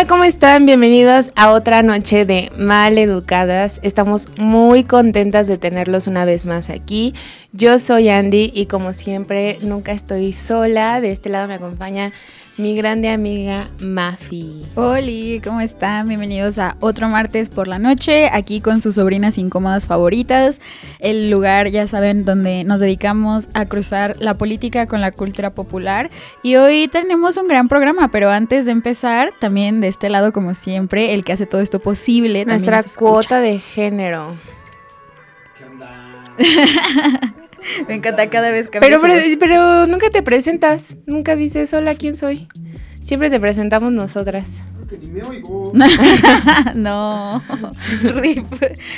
Hola, ¿cómo están? Bienvenidos a otra noche de Maleducadas. Estamos muy contentas de tenerlos una vez más aquí. Yo soy Andy y como siempre nunca estoy sola. De este lado me acompaña mi grande amiga Mafi. Hola, ¿cómo están? Bienvenidos a otro martes por la noche, aquí con sus sobrinas incómodas favoritas, el lugar, ya saben, donde nos dedicamos a cruzar la política con la cultura popular. Y hoy tenemos un gran programa, pero antes de empezar, también de este lado, como siempre, el que hace todo esto posible. Nuestra cuota de género. ¿Qué onda? Me encanta cada vez que pero nunca te presentas, nunca dices hola, ¿quién soy? Siempre te presentamos nosotras. Creo que ni me oigo. No, Rip.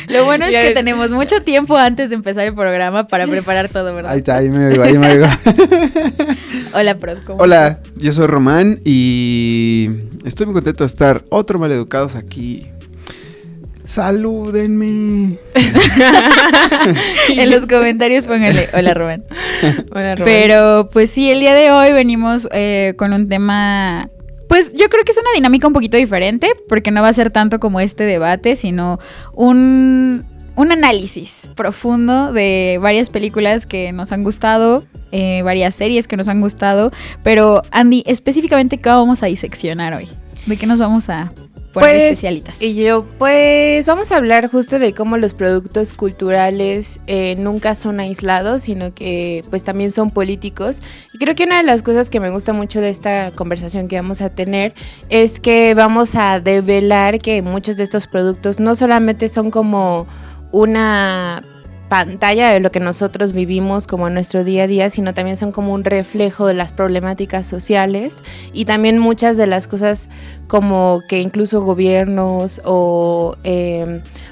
Lo bueno es que tenemos mucho tiempo antes de empezar el programa para preparar todo, ¿verdad? Ahí está, ahí me oigo. Hola, Prod. Hola, yo soy Román y estoy muy contento de estar otro Maleducados aquí. ¡Salúdenme! En los comentarios pónganle, hola Rubén. Hola, Rubén. Pero pues sí, el día de hoy venimos con un tema, pues yo creo que es una dinámica un poquito diferente, porque no va a ser tanto como este debate, sino un análisis profundo de varias películas que nos han gustado, varias series que nos han gustado. Pero Andy, específicamente, ¿qué vamos a diseccionar hoy? ¿De qué nos vamos a poner especialitas? Y yo, vamos a hablar justo de cómo los productos culturales nunca son aislados, sino que pues también son políticos. Y creo que una de las cosas que me gusta mucho de esta conversación que vamos a tener es que vamos a develar que muchos de estos productos no solamente son como una pantalla de lo que nosotros vivimos como en nuestro día a día, sino también son como un reflejo de las problemáticas sociales y también muchas de las cosas como que incluso gobiernos o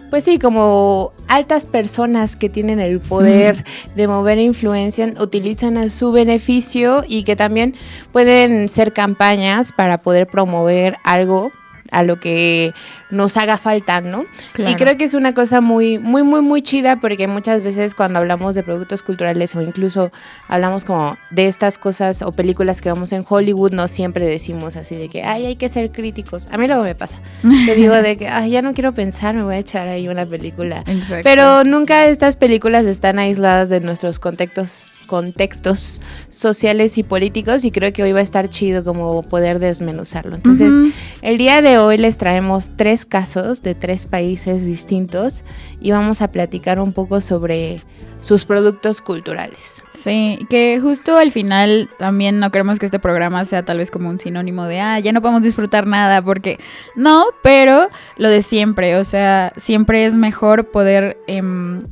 pues sí, como altas personas que tienen el poder de mover e influencia utilizan a su beneficio, y que también pueden ser campañas para poder promover algo a lo que nos haga falta, ¿no? Claro. Y creo que es una cosa muy, muy, muy, muy chida, porque muchas veces cuando hablamos de productos culturales o incluso hablamos como de estas cosas o películas que vemos en Hollywood, no siempre decimos así de que, ay, hay que ser críticos. A mí luego me pasa, que digo de que, ay, ya no quiero pensar, me voy a echar ahí una película. Exacto. Pero nunca estas películas están aisladas de nuestros contextos sociales y políticos, y creo que hoy va a estar chido como poder desmenuzarlo. Entonces, el día de hoy les traemos 3 casos de 3 países distintos y vamos a platicar un poco sobre sus productos culturales. Sí, que justo al final también no queremos que este programa sea tal vez como un sinónimo de, ya no podemos disfrutar nada, porque no, pero lo de siempre, o sea, siempre es mejor poder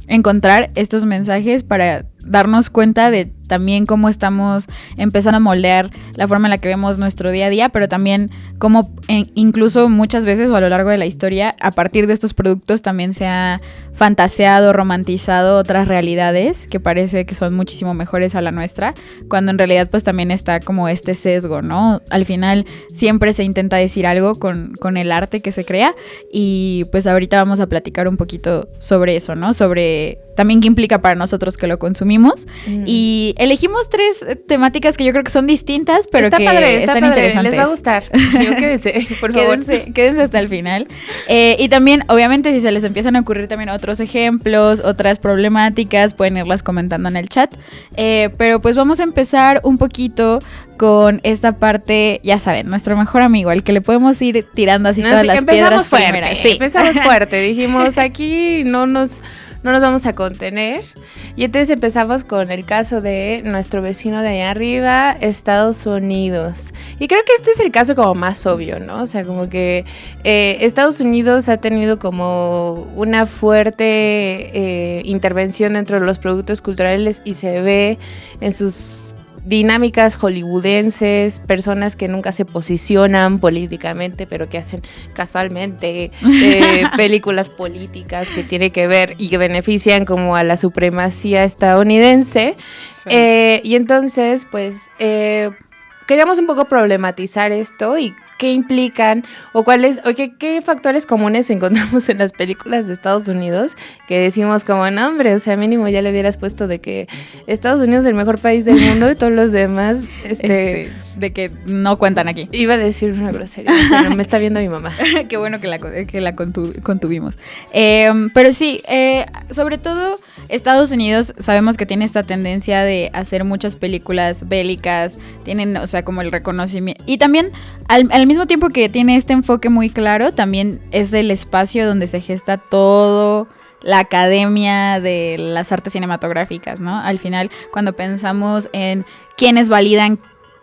encontrar estos mensajes para darnos cuenta de también cómo estamos empezando a moldear la forma en la que vemos nuestro día a día, pero también cómo incluso muchas veces o a lo largo de la historia, a partir de estos productos también se ha fantaseado, romantizado otras realidades que parece que son muchísimo mejores a la nuestra, cuando en realidad pues también está como este sesgo, ¿no? Al final siempre se intenta decir algo con el arte que se crea, y pues ahorita vamos a platicar un poquito sobre eso, ¿no? Sobre también qué implica para nosotros que lo consumimos. Y elegimos 3 temáticas que yo creo que son distintas, pero está que padre, están interesantes. Les va a gustar. Quédense, por favor. Quédense hasta el final. Y también, obviamente, si se les empiezan a ocurrir también otros ejemplos, otras problemáticas, pueden irlas comentando en el chat. Pero pues vamos a empezar un poquito con esta parte, ya saben, nuestro mejor amigo, al que le podemos ir tirando así todas las piedras primeras. Sí, empezamos fuerte. Dijimos, aquí no nos vamos a contener. Y entonces empezamos con el caso de nuestro vecino de allá arriba, Estados Unidos. Y creo que este es el caso como más obvio, ¿no? O sea, como que Estados Unidos ha tenido como una fuerte intervención dentro de los productos culturales, y se ve en sus dinámicas hollywoodenses, personas que nunca se posicionan políticamente, pero que hacen casualmente películas políticas que tienen que ver y que benefician como a la supremacía estadounidense. Sí. Y entonces, pues, queríamos un poco problematizar esto y qué implican o qué factores comunes encontramos en las películas de Estados Unidos que decimos como, no hombre, o sea, mínimo ya le hubieras puesto de que Estados Unidos es el mejor país del mundo y todos los demás de que no cuentan aquí. Iba a decir una grosería, pero me está viendo mi mamá. Qué bueno que la contuvimos. Pero sí, sobre todo Estados Unidos sabemos que tiene esta tendencia de hacer muchas películas bélicas, tienen, o sea, como el reconocimiento. Y también, al mismo tiempo que tiene este enfoque muy claro, también es el espacio donde se gesta todo la academia de las artes cinematográficas, ¿no? Al final, cuando pensamos en quiénes validan,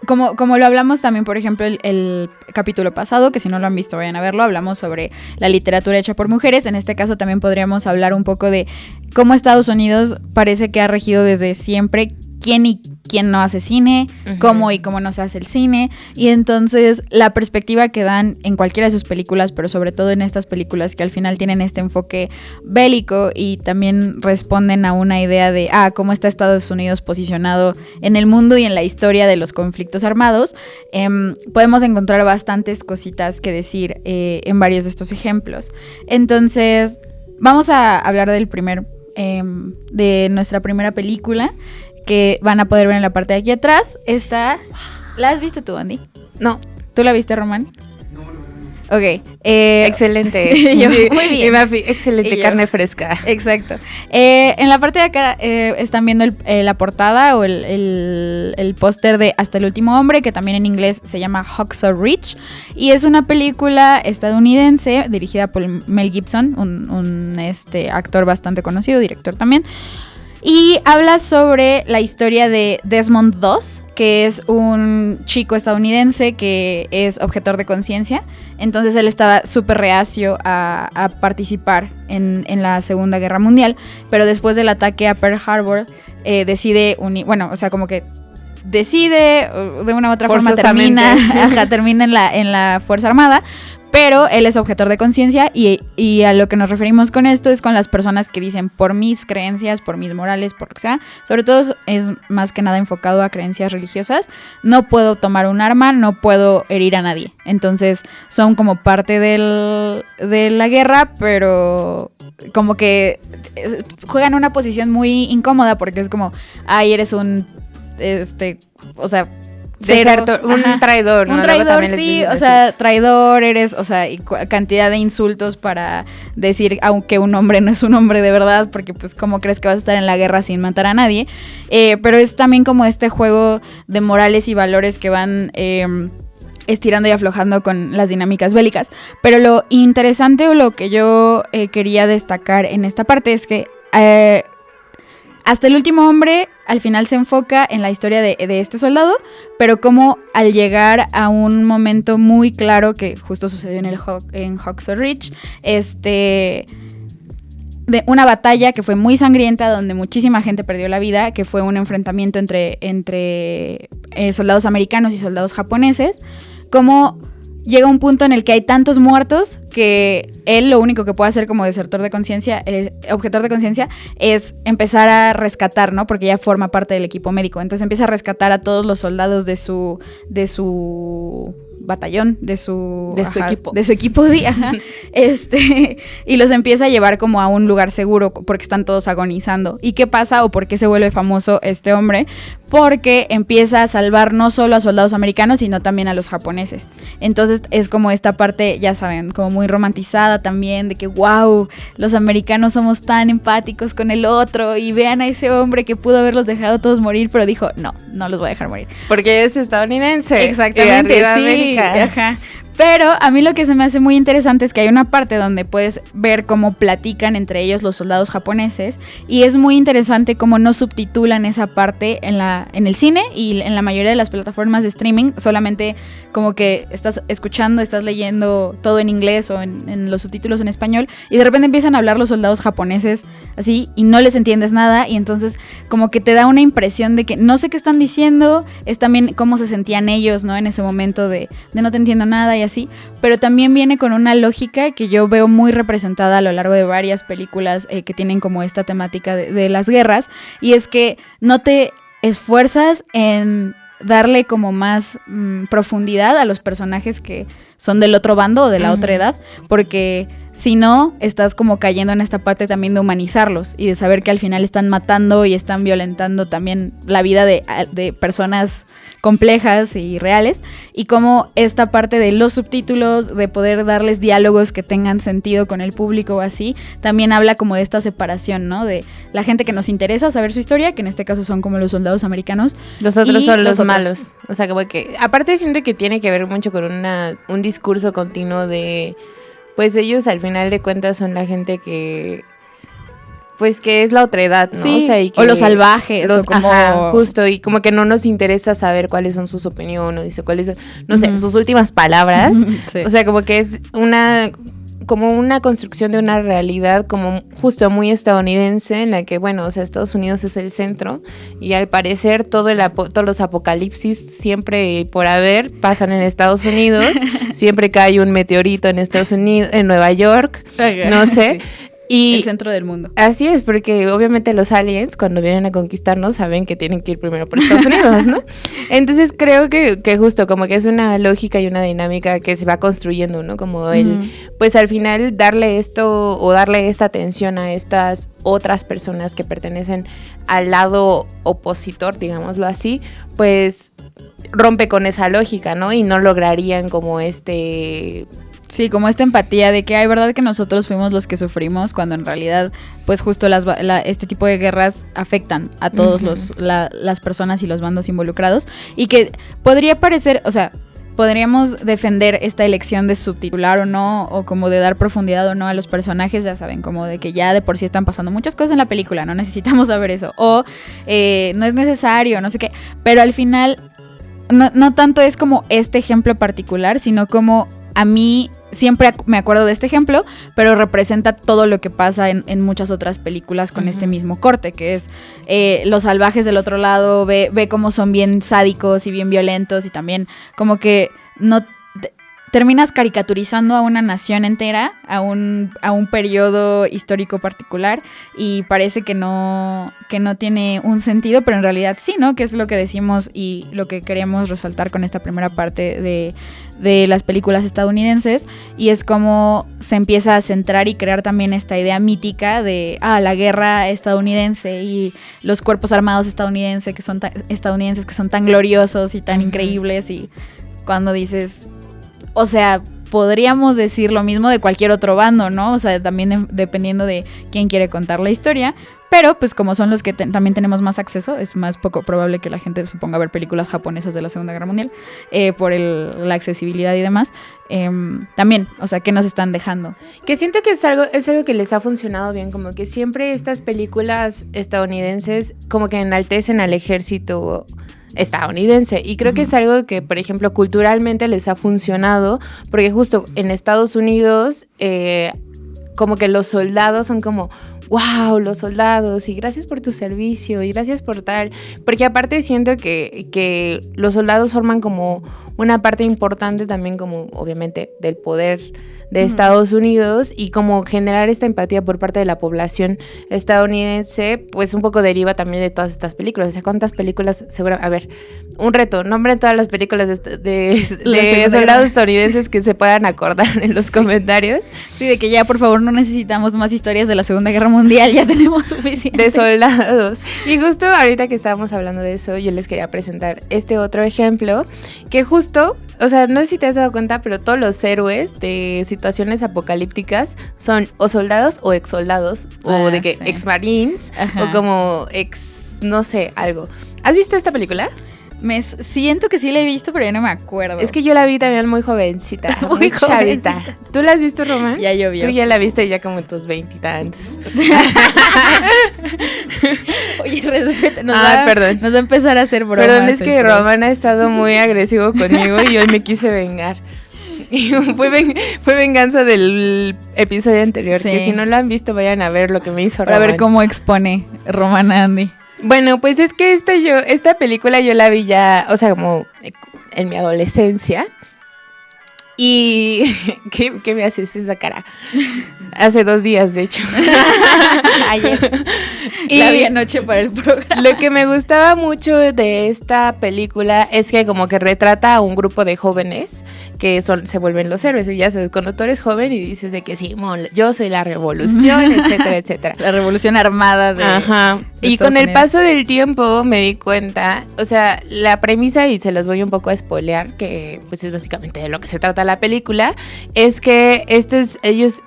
como lo hablamos también, por ejemplo, el capítulo pasado, que si no lo han visto vayan a verlo, hablamos sobre la literatura hecha por mujeres. En este caso también podríamos hablar un poco de cómo Estados Unidos parece que ha regido desde siempre quién y quién no hace cine, cómo y cómo no se hace el cine, y entonces la perspectiva que dan en cualquiera de sus películas, pero sobre todo en estas películas que al final tienen este enfoque bélico y también responden a una idea de cómo está Estados Unidos posicionado en el mundo y en la historia de los conflictos armados, podemos encontrar bastantes cositas que decir en varios de estos ejemplos. Entonces vamos a hablar del de nuestra primera película, que van a poder ver en la parte de aquí atrás. ¿La has visto tú, Andy? No. ¿Tú la viste, Román? No. Ok. Excelente. Muy bien. Excelente, carne fresca. Exacto. En la parte de acá están viendo la portada o el póster de Hasta el último hombre, que también en inglés se llama Hacksaw Ridge. Y es una película estadounidense dirigida por Mel Gibson, un actor bastante conocido, director también. Y habla sobre la historia de Desmond II, que es un chico estadounidense que es objetor de conciencia. Entonces él estaba súper reacio a participar en la Segunda Guerra Mundial, pero después del ataque a Pearl Harbor decide decide, de una u otra forma termina en la Fuerza Armada. Pero él es objetor de conciencia y a lo que nos referimos con esto es con las personas que dicen por mis creencias, por mis morales, por lo que sea. Sobre todo es más que nada enfocado a creencias religiosas. No puedo tomar un arma, no puedo herir a nadie. Entonces son como parte de la guerra, pero como que juegan una posición muy incómoda porque es como, eres un, Desertor, un traidor, ¿no? Un traidor, sí, o sea, traidor eres, o sea, y cantidad de insultos para decir, aunque un hombre no es un hombre de verdad, porque pues cómo crees que vas a estar en la guerra sin matar a nadie, pero es también como este juego de morales y valores que van estirando y aflojando con las dinámicas bélicas. Pero lo interesante o lo que yo quería destacar en esta parte es que Hasta el último hombre al final se enfoca en la historia de este soldado, pero como al llegar a un momento muy claro que justo sucedió en Hacksaw Ridge, de una batalla que fue muy sangrienta, donde muchísima gente perdió la vida, que fue un enfrentamiento entre soldados americanos y soldados japoneses, como llega un punto en el que hay tantos muertos que él lo único que puede hacer como objetor de conciencia, es empezar a rescatar, ¿no? Porque ya forma parte del equipo médico. Entonces empieza a rescatar a todos los soldados de su batallón, de su equipo, y los empieza a llevar como a un lugar seguro porque están todos agonizando. ¿Y qué pasa o por qué se vuelve famoso este hombre? Porque empieza a salvar no solo a soldados americanos, sino también a los japoneses. Entonces es como esta parte, ya saben, como muy romantizada también, de que wow, los americanos somos tan empáticos con el otro, y vean a ese hombre que pudo haberlos dejado todos morir, pero dijo, no los voy a dejar morir. Porque es estadounidense. Exactamente, sí. Ajá. Pero a mí lo que se me hace muy interesante es que hay una parte donde puedes ver cómo platican entre ellos los soldados japoneses, y es muy interesante cómo no subtitulan esa parte en el cine y en la mayoría de las plataformas de streaming. Solamente como que estás escuchando, estás leyendo todo en inglés o en los subtítulos en español, y de repente empiezan a hablar los soldados japoneses así y no les entiendes nada, y entonces como que te da una impresión de que no sé qué están diciendo. Es también cómo se sentían ellos, ¿no? En ese momento de no te entiendo nada y así, pero también viene con una lógica que yo veo muy representada a lo largo de varias películas que tienen como esta temática de las guerras, y es que no te esfuerzas en darle como más profundidad a los personajes que son del otro bando o de la otra edad, porque si no, estás como cayendo en esta parte también de humanizarlos y de saber que al final están matando y están violentando también la vida de personas complejas y reales, y como esta parte de los subtítulos, de poder darles diálogos que tengan sentido con el público o así, también habla como de esta separación, ¿no? De la gente que nos interesa saber su historia, que en este caso son como los soldados americanos. Los otros son los malos. O sea, como que, aparte siento que tiene que ver mucho con un discurso continuo de, pues ellos al final de cuentas son la gente que... Pues que es la otredad, ¿no? Sí, o sea, y que o los salvajes, o como... Ajá, justo, y como que no nos interesa saber cuáles son sus opiniones, o cuáles son, no sé, sus últimas palabras. Sí. O sea, como que es como una construcción de una realidad como justo muy estadounidense, en la que, bueno, o sea, Estados Unidos es el centro, y al parecer todos los apocalipsis siempre por haber pasan en Estados Unidos, siempre cae un meteorito en Estados Unidos, en Nueva York, no sé. Sí. Y el centro del mundo. Así es, porque obviamente los aliens cuando vienen a conquistarnos saben que tienen que ir primero por Estados Unidos, ¿no? Entonces creo que justo como que es una lógica y una dinámica que se va construyendo, ¿no? Como pues al final darle esto o darle esta atención a estas otras personas que pertenecen al lado opositor, digámoslo así, pues rompe con esa lógica, ¿no? Y no lograrían como Sí, como esta empatía de que hay verdad que nosotros fuimos los que sufrimos, cuando en realidad, pues justo este tipo de guerras afectan a todos las personas y los bandos involucrados, y que podría parecer, o sea, podríamos defender esta elección de subtitular o no, o como de dar profundidad o no a los personajes, ya saben, como de que ya de por sí están pasando muchas cosas en la película, no necesitamos saber eso, o no es necesario, no sé qué, pero al final no tanto es como este ejemplo particular, sino como a mí siempre me acuerdo de este ejemplo, pero representa todo lo que pasa en muchas otras películas con este mismo corte, que es los salvajes del otro lado, ve cómo son bien sádicos y bien violentos, y también como que no terminas caricaturizando a una nación entera, a un periodo histórico particular, y parece que no tiene un sentido, pero en realidad sí, ¿no? Que es lo que decimos y lo que queremos resaltar con esta primera parte de las películas estadounidenses, y es como se empieza a centrar y crear también esta idea mítica de la guerra estadounidense y los cuerpos armados estadounidenses que son tan gloriosos y tan increíbles, y cuando dices... O sea, podríamos decir lo mismo de cualquier otro bando, ¿no? O sea, también dependiendo de quién quiere contar la historia. Pero, pues, como son los que también tenemos más acceso, es más poco probable que la gente se ponga a ver películas japonesas de la Segunda Guerra Mundial por la accesibilidad y demás. También, o sea, ¿qué nos están dejando? Que siento que es algo que les ha funcionado bien, como que siempre estas películas estadounidenses como que enaltecen al ejército estadounidense, y creo que es algo que, por ejemplo, culturalmente les ha funcionado, porque justo en Estados Unidos como que los soldados son como wow, los soldados, y gracias por tu servicio, y gracias por tal, porque aparte siento que los soldados forman como una parte importante también, como obviamente del poder de Estados Unidos, y como generar esta empatía por parte de la población estadounidense, pues un poco deriva también de todas estas películas. O sea, ¿cuántas películas? A ver, un reto, nombren todas las películas de soldados estadounidenses que se puedan acordar en los comentarios. Sí, de que ya por favor no necesitamos más historias de la Segunda Guerra Mundial, ya tenemos suficiente. De soldados. Y justo ahorita que estábamos hablando de eso, yo les quería presentar este otro ejemplo, que justo, o sea, no sé si te has dado cuenta, pero todos los héroes de situaciones apocalípticas son o soldados o ex soldados, o de que sí, ex marines, o como ex, no sé, algo. ¿Has visto esta película? Siento que sí la he visto, pero ya no me acuerdo. Es que yo la vi también muy jovencita, muy chavita. ¿Tú la has visto, Román? Ya llovió. Tú ya la viste ya como tus 20 y tantos. Oye, respeta. Perdón. Nos va a empezar a hacer bromas. Perdón, es que Román ha estado muy agresivo conmigo y hoy me quise vengar. Y fue venganza del episodio anterior, sí, que si no lo han visto vayan a ver lo que me hizo Román. Para ver cómo expone Román a Andy. Bueno, pues es que esta película yo la vi ya, o sea, como en mi adolescencia. Y ¿qué me haces esa cara? Hace 2 días, de hecho. Ayer. Y la vi anoche para el programa. Lo que me gustaba mucho de esta película es que como que retrata a un grupo de jóvenes que se vuelven los héroes. Y ya sabes, cuando tú eres joven y dices de que sí, yo soy la revolución, etcétera, etcétera. La revolución armada de... Ajá. Y con el paso del tiempo me di cuenta, o sea, la premisa, y se los voy un poco a spoilear, que pues es básicamente de lo que se trata la película, es que ellos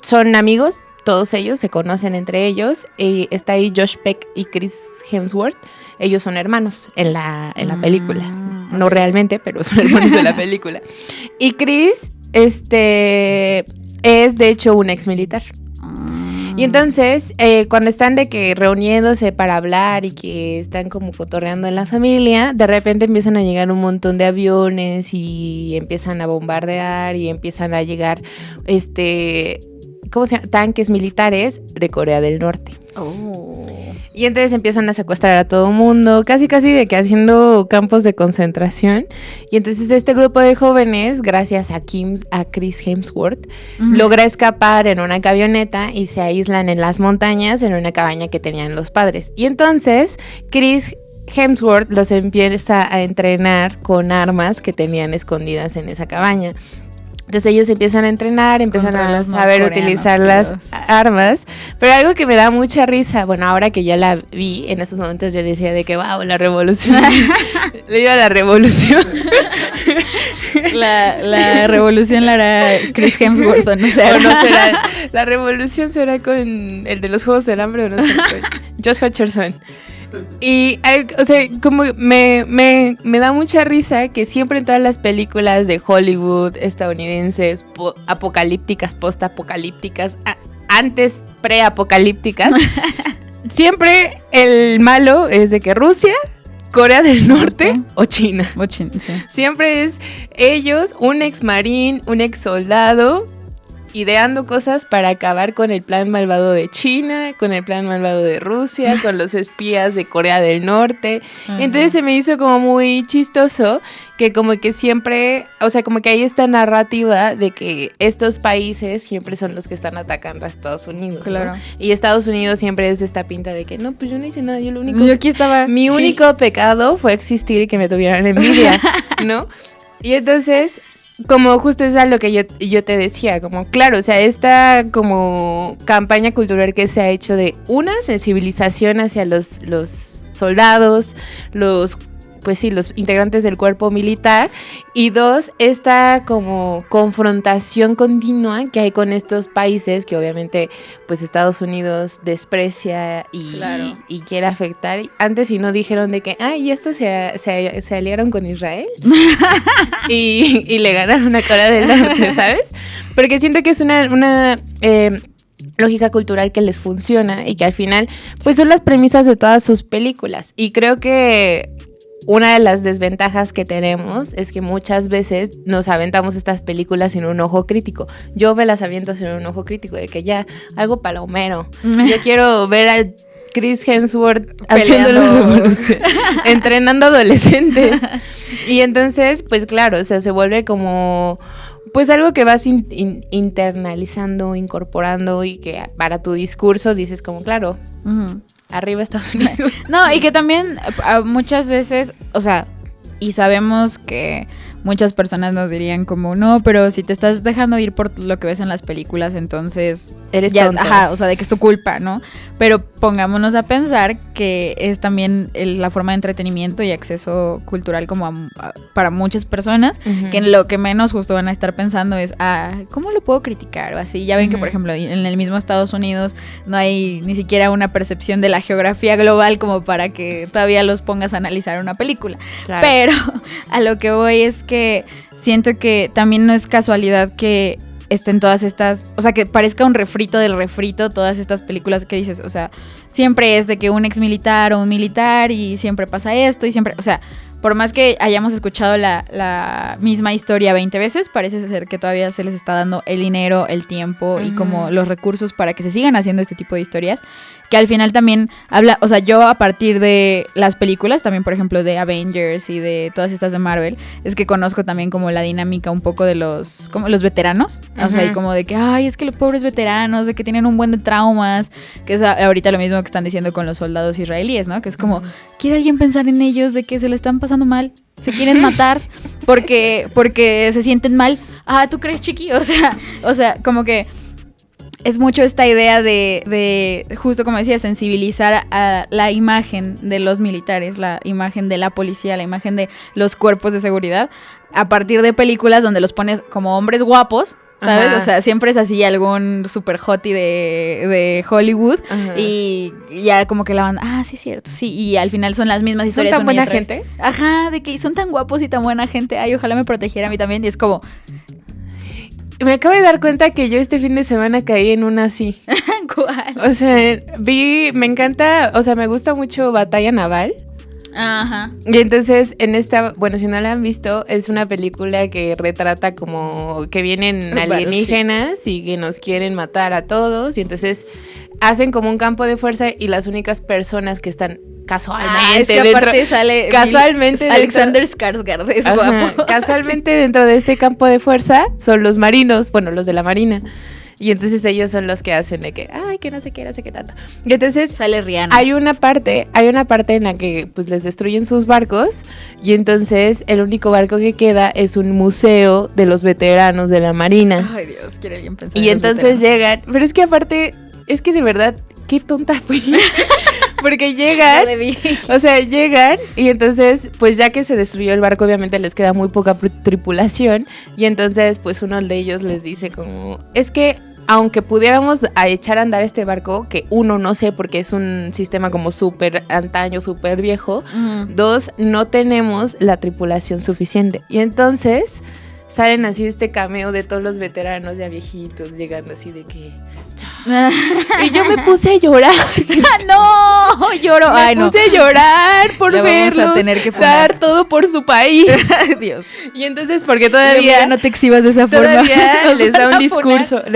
son amigos, todos ellos se conocen entre ellos, y está ahí Josh Peck y Chris Hemsworth, ellos son hermanos en la película, no realmente, pero son hermanos de la película. Y Chris, es de hecho un ex militar. Y entonces, cuando están de que reuniéndose para hablar y que están como cotorreando en la familia, de repente empiezan a llegar un montón de aviones y empiezan a bombardear y empiezan a llegar, ¿cómo se llama? Tanques militares de Corea del Norte. Oh. Y entonces empiezan a secuestrar a todo mundo, casi de que haciendo campos de concentración. Y entonces este grupo de jóvenes, gracias a Chris Hemsworth, logra escapar en una camioneta y se aíslan en las montañas en una cabaña que tenían los padres. Y entonces Chris Hemsworth los empieza a entrenar con armas que tenían escondidas en esa cabaña. Entonces ellos empiezan a entrenar, empiezan a saber utilizar las armas, pero algo que me da mucha risa, bueno, ahora que ya la vi, en esos momentos yo decía de que wow, la revolución, le iba a la revolución. La revolución la hará Chris Hemsworth, o no será. La revolución será con el de los Juegos del Hambre, o no sé, con Josh Hutcherson. Y, o sea, como me da mucha risa que siempre en todas las películas de Hollywood estadounidenses, apocalípticas, postapocalípticas, antes preapocalípticas, siempre el malo es de que Rusia, Corea del Norte o China. Sí. Siempre es ellos, un ex marín, un ex soldado, ideando cosas para acabar con el plan malvado de China, con el plan malvado de Rusia, con los espías de Corea del Norte. Uh-huh. Entonces se me hizo como muy chistoso que como que siempre, o sea, como que hay esta narrativa de que estos países siempre son los que están atacando a Estados Unidos, claro, ¿no? Y Estados Unidos siempre es esta pinta de que no, pues yo no hice nada, mi único pecado fue existir y que me tuvieran envidia, ¿no? Y entonces, como justo es a lo que yo te decía, como claro, o sea, esta como campaña cultural que se ha hecho de una sensibilización hacia los soldados, los integrantes del cuerpo militar, y 2, esta como confrontación continua que hay con estos países que obviamente pues Estados Unidos desprecia y quiere afectar. Antes si no dijeron de que y estos se aliaron con Israel y le ganaron a Corea del Norte, ¿sabes? Porque siento que es una lógica cultural que les funciona y que al final pues son las premisas de todas sus películas. Y creo que una de las desventajas que tenemos es que muchas veces nos aventamos estas películas sin un ojo crítico. Yo me las aviento sin un ojo crítico, de que ya, algo palomero. Yo quiero ver a Chris Hemsworth haciendo la revolución, entrenando adolescentes. Y entonces, pues claro, o sea, se vuelve como pues algo que vas internalizando, incorporando, y que para tu discurso dices como, claro, arriba Estados Unidos. No, y que también muchas veces, o sea, y sabemos que muchas personas nos dirían como, no, pero si te estás dejando ir por lo que ves en las películas, entonces eres tonto. Ajá, o sea, de que es tu culpa, ¿no? Pero pongámonos a pensar que es también la forma de entretenimiento y acceso cultural como para muchas personas, que en lo que menos justo van a estar pensando es, ¿cómo lo puedo criticar? O así, ya ven que, por ejemplo, en el mismo Estados Unidos no hay ni siquiera una percepción de la geografía global como para que todavía los pongas a analizar una película. Claro. Pero a lo que voy es que siento que también no es casualidad que estén todas estas, o sea, que parezca un refrito del refrito todas estas películas que dices, o sea, siempre es de que un ex militar o un militar y siempre pasa esto y siempre, o sea, por más que hayamos escuchado la misma historia 20 veces, parece ser que todavía se les está dando el dinero, el tiempo y como los recursos para que se sigan haciendo este tipo de historias, que al final también habla, o sea, yo a partir de las películas, también por ejemplo de Avengers y de todas estas de Marvel, es que conozco también como la dinámica un poco de como los veteranos, o sea, y como de que, ay, es que los pobres veteranos, de que tienen un buen de traumas, que es ahorita lo mismo que están diciendo con los soldados israelíes, ¿no? Que es como, ¿quiere alguien pensar en ellos de que se le están pasando mal? Se quieren matar porque se sienten mal. Ah, ¿tú crees, chiqui? O sea, como que es mucho esta idea de justo como decía, sensibilizar a la imagen de los militares, la imagen de la policía, la imagen de los cuerpos de seguridad, a partir de películas donde los pones como hombres guapos, ¿sabes? Ajá. O sea, siempre es así algún super hottie de Hollywood. Ajá. Y ya como que la banda, sí es cierto, sí, y al final son las mismas historias. ¿Son tan buena gente? Ajá, de que son tan guapos y tan buena gente, ay, ojalá me protegiera a mí también, y es como... Me acabo de dar cuenta que yo este fin de semana caí en una así. ¿Cuál? O sea, me encanta, o sea, me gusta mucho Batalla Naval. Ajá. Y entonces en esta, bueno, si no la han visto, es una película que retrata como que vienen alienígenas y que nos quieren matar a todos, y entonces hacen como un campo de fuerza y las únicas personas que están casualmente es que dentro, aparte sale casualmente Alexander Skarsgård, es guapo. Casualmente dentro de este campo de fuerza son los marinos, bueno, los de la marina. Y entonces ellos son los que hacen de que, que no sé qué, no sé qué tanto. Y entonces sale Rihanna. Hay una parte en la que pues les destruyen sus barcos, y entonces el único barco que queda es un museo de los veteranos de la marina. Ay, Dios, quiere alguien pensar. Y entonces llegan, pero es que aparte, es que de verdad, qué tonta fui. Porque llegan, o sea, llegan y entonces, pues ya que se destruyó el barco, obviamente les queda muy poca tripulación, y entonces pues uno de ellos les dice como, es que aunque pudiéramos echar a andar este barco, que uno, no sé, porque es un sistema como súper antaño, súper viejo, dos, no tenemos la tripulación suficiente. Y entonces salen así este cameo de todos los veteranos ya viejitos, llegando así de que... Y yo me puse a llorar. ¡No! Lloro. Me puse a llorar por verlos a tener que dar todo por su país. Dios. Y entonces, porque todavía no te exhibas de esa forma. Todavía les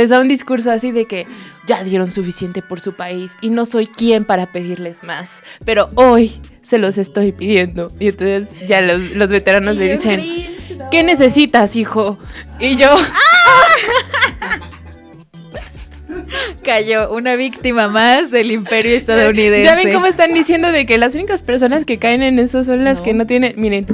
da un discurso así de que ya dieron suficiente por su país y no soy quien para pedirles más, pero hoy se los estoy pidiendo. Y entonces ya los veteranos le dicen, ¿qué necesitas, hijo? Y yo... Cayó una víctima más del imperio estadounidense. Ya ven cómo están diciendo de que las únicas personas que caen en eso son las que no tienen... Miren,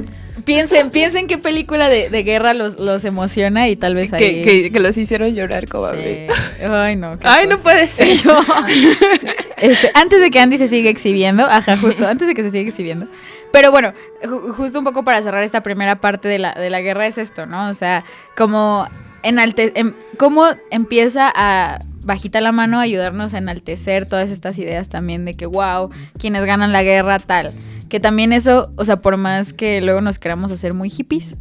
piensen qué película de guerra los emociona y tal vez ahí... Que los hicieron llorar como sí. Ay, no. Ay, no puede ser. Yo... antes de que Andy se siga exhibiendo, justo antes de que se siga exhibiendo. Pero bueno, justo un poco para cerrar esta primera parte de la guerra es esto, ¿no? O sea, como cómo empieza a bajita la mano ayudarnos a enaltecer todas estas ideas también de que wow, quienes ganan la guerra tal, que también eso, o sea, por más que luego nos queramos hacer muy hippies,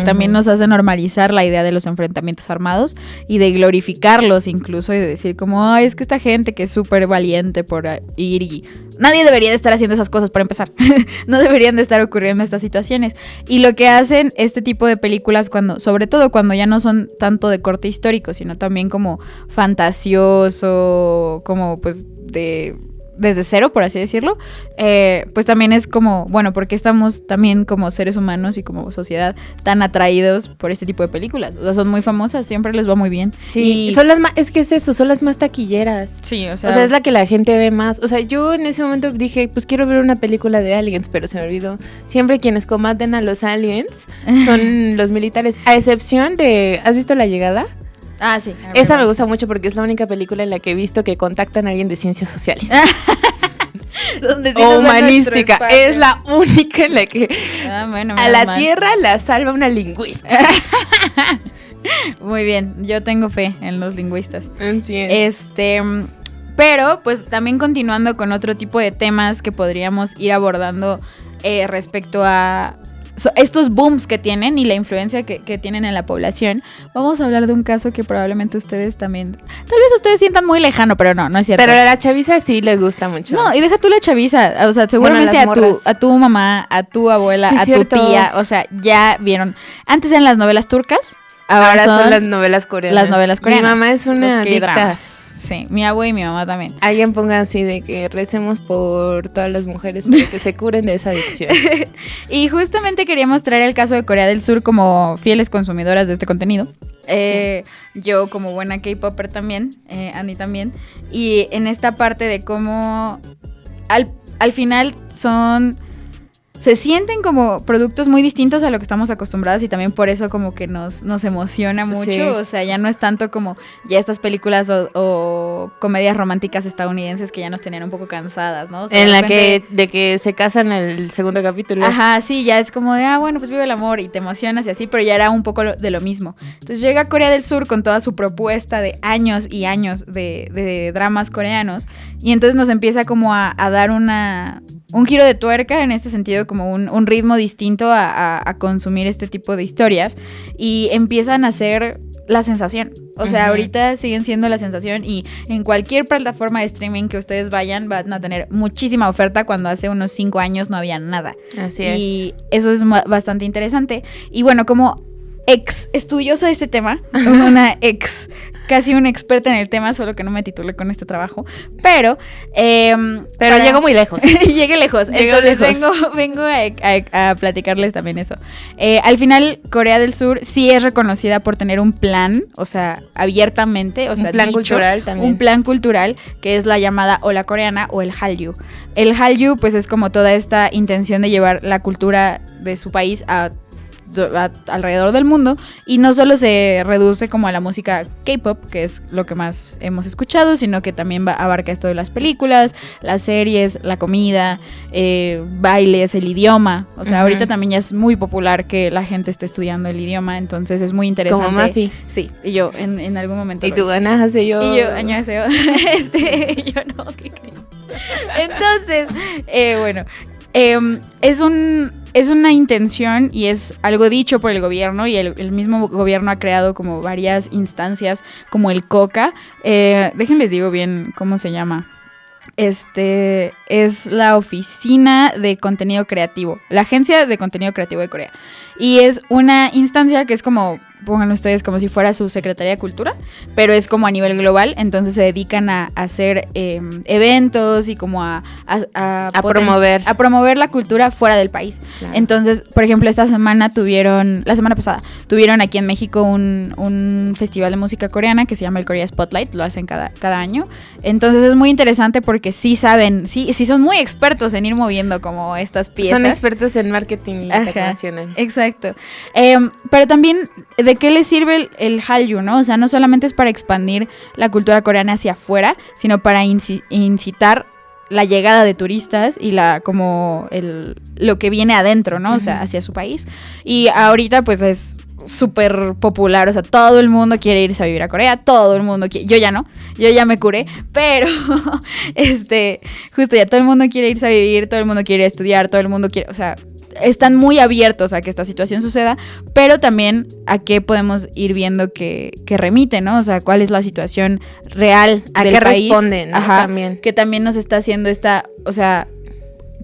también nos hace normalizar la idea de los enfrentamientos armados y de glorificarlos incluso, y de decir como, es que esta gente que es súper valiente por ir, y nadie debería de estar haciendo esas cosas para empezar. No deberían de estar ocurriendo estas situaciones. Y lo que hacen este tipo de películas, sobre todo cuando ya no son tanto de corte histórico, sino también como fantasioso, como pues desde cero, por así decirlo, pues también es como, bueno, porque estamos también como seres humanos y como sociedad tan atraídos por este tipo de películas. O sea, son muy famosas, siempre les va muy bien. Sí, y son las más, es que es eso, son las más taquilleras. Sí, o sea, es la que la gente ve más. O sea, yo en ese momento dije, pues quiero ver una película de aliens, pero se me olvidó. Siempre quienes combaten a los aliens son los militares, a excepción de, ¿has visto La Llegada? Ah, sí. Esa me gusta mucho porque es la única película en la que he visto que contactan a alguien de ciencias sociales. Donde sí o humanística. Es la única en la que a la Tierra la salva una lingüista. Muy bien, yo tengo fe en los lingüistas. Así es. Pero pues también continuando con otro tipo de temas que podríamos ir abordando respecto a estos booms que tienen y la influencia que tienen en la población. Vamos a hablar de un caso que probablemente ustedes también, tal vez ustedes sientan muy lejano, pero no es cierto. Pero a la chaviza sí les gusta mucho. No, y deja tú la chaviza, o sea, seguramente a tu mamá, a tu abuela, sí, a cierto. tu tía, o sea, ya vieron. Antes eran las novelas turcas. Ahora son las novelas coreanas. Las novelas coreanas. Mi mamá es una adicta. Sí, mi abuela y mi mamá también. Alguien ponga así de que recemos por todas las mujeres para que se curen de esa adicción. Y justamente queríamos traer el caso de Corea del Sur como fieles consumidoras de este contenido. Sí. Yo como buena K-popper también, Andy también. Y en esta parte de cómo al final se sienten como productos muy distintos a lo que estamos acostumbrados y también por eso como que nos emociona mucho. Sí. O sea, ya no es tanto como ya estas películas o comedias románticas estadounidenses que ya nos tenían un poco cansadas, ¿no? O sea, en la de que se casan en el segundo capítulo. Ajá, sí, ya es como de, bueno, pues vive el amor y te emocionas y así, pero ya era un poco de lo mismo. Entonces llega Corea del Sur con toda su propuesta de años y años de dramas coreanos y entonces nos empieza como a dar un giro de tuerca en este sentido, como un ritmo distinto a consumir este tipo de historias y empiezan a ser la sensación. O sea, ahorita siguen siendo la sensación y en cualquier plataforma de streaming que ustedes vayan van a tener muchísima oferta cuando hace unos 5 años no había nada. Así es. Y eso es bastante interesante. Y bueno, como estudiosa de este tema, casi una experta en el tema, solo que no me titulé con este trabajo, pero llego muy lejos. Llegué lejos. Entonces vengo a platicarles también eso. Al final, Corea del Sur sí es reconocida por tener un plan, o sea, abiertamente, o sea, un plan cultural también. Un plan cultural que es la llamada ola coreana o el Hallyu. El Hallyu, pues es como toda esta intención de llevar la cultura de su país alrededor del mundo y no solo se reduce como a la música K-pop, que es lo que más hemos escuchado, sino que también abarca esto de las películas, las series, la comida, bailes, el idioma. O sea, ahorita también ya es muy popular que la gente esté estudiando el idioma, entonces es muy interesante. Como Mafi. Sí, y yo en algún momento. Y tú ganas hace yo. Y yo año hace yo. Yo no, ¿qué crees? Entonces, bueno, es una intención y es algo dicho por el gobierno y el mismo gobierno ha creado como varias instancias como el COCA. Déjenles digo bien cómo se llama. Es la Oficina de Contenido Creativo, la Agencia de Contenido Creativo de Corea. Y es una instancia que es como, pongan ustedes como si fuera su Secretaría de Cultura, pero es como a nivel global, entonces se dedican a hacer eventos y como a promover la cultura fuera del país. Claro. Entonces, por ejemplo, la semana pasada, tuvieron aquí en México un festival de música coreana que se llama el Korea Spotlight, lo hacen cada año. Entonces es muy interesante porque sí saben, sí son muy expertos en ir moviendo como estas piezas. Son expertos en marketing internacional. Exacto. Pero también, ¿de qué les sirve el Hallyu, no? O sea, no solamente es para expandir la cultura coreana hacia afuera, sino para incitar la llegada de turistas y lo que viene adentro, ¿no? O sea, hacia su país. Y ahorita, pues, es súper popular, o sea, todo el mundo quiere irse a vivir a Corea, todo el mundo quiere, yo ya no, yo ya me curé, pero justo ya todo el mundo quiere irse a vivir, todo el mundo quiere estudiar, todo el mundo quiere, o sea, están muy abiertos a que esta situación suceda, pero también a qué podemos ir viendo que remite, ¿no? O sea, cuál es la situación real a del qué país. Responde, ¿no? También. Que también nos está haciendo o sea,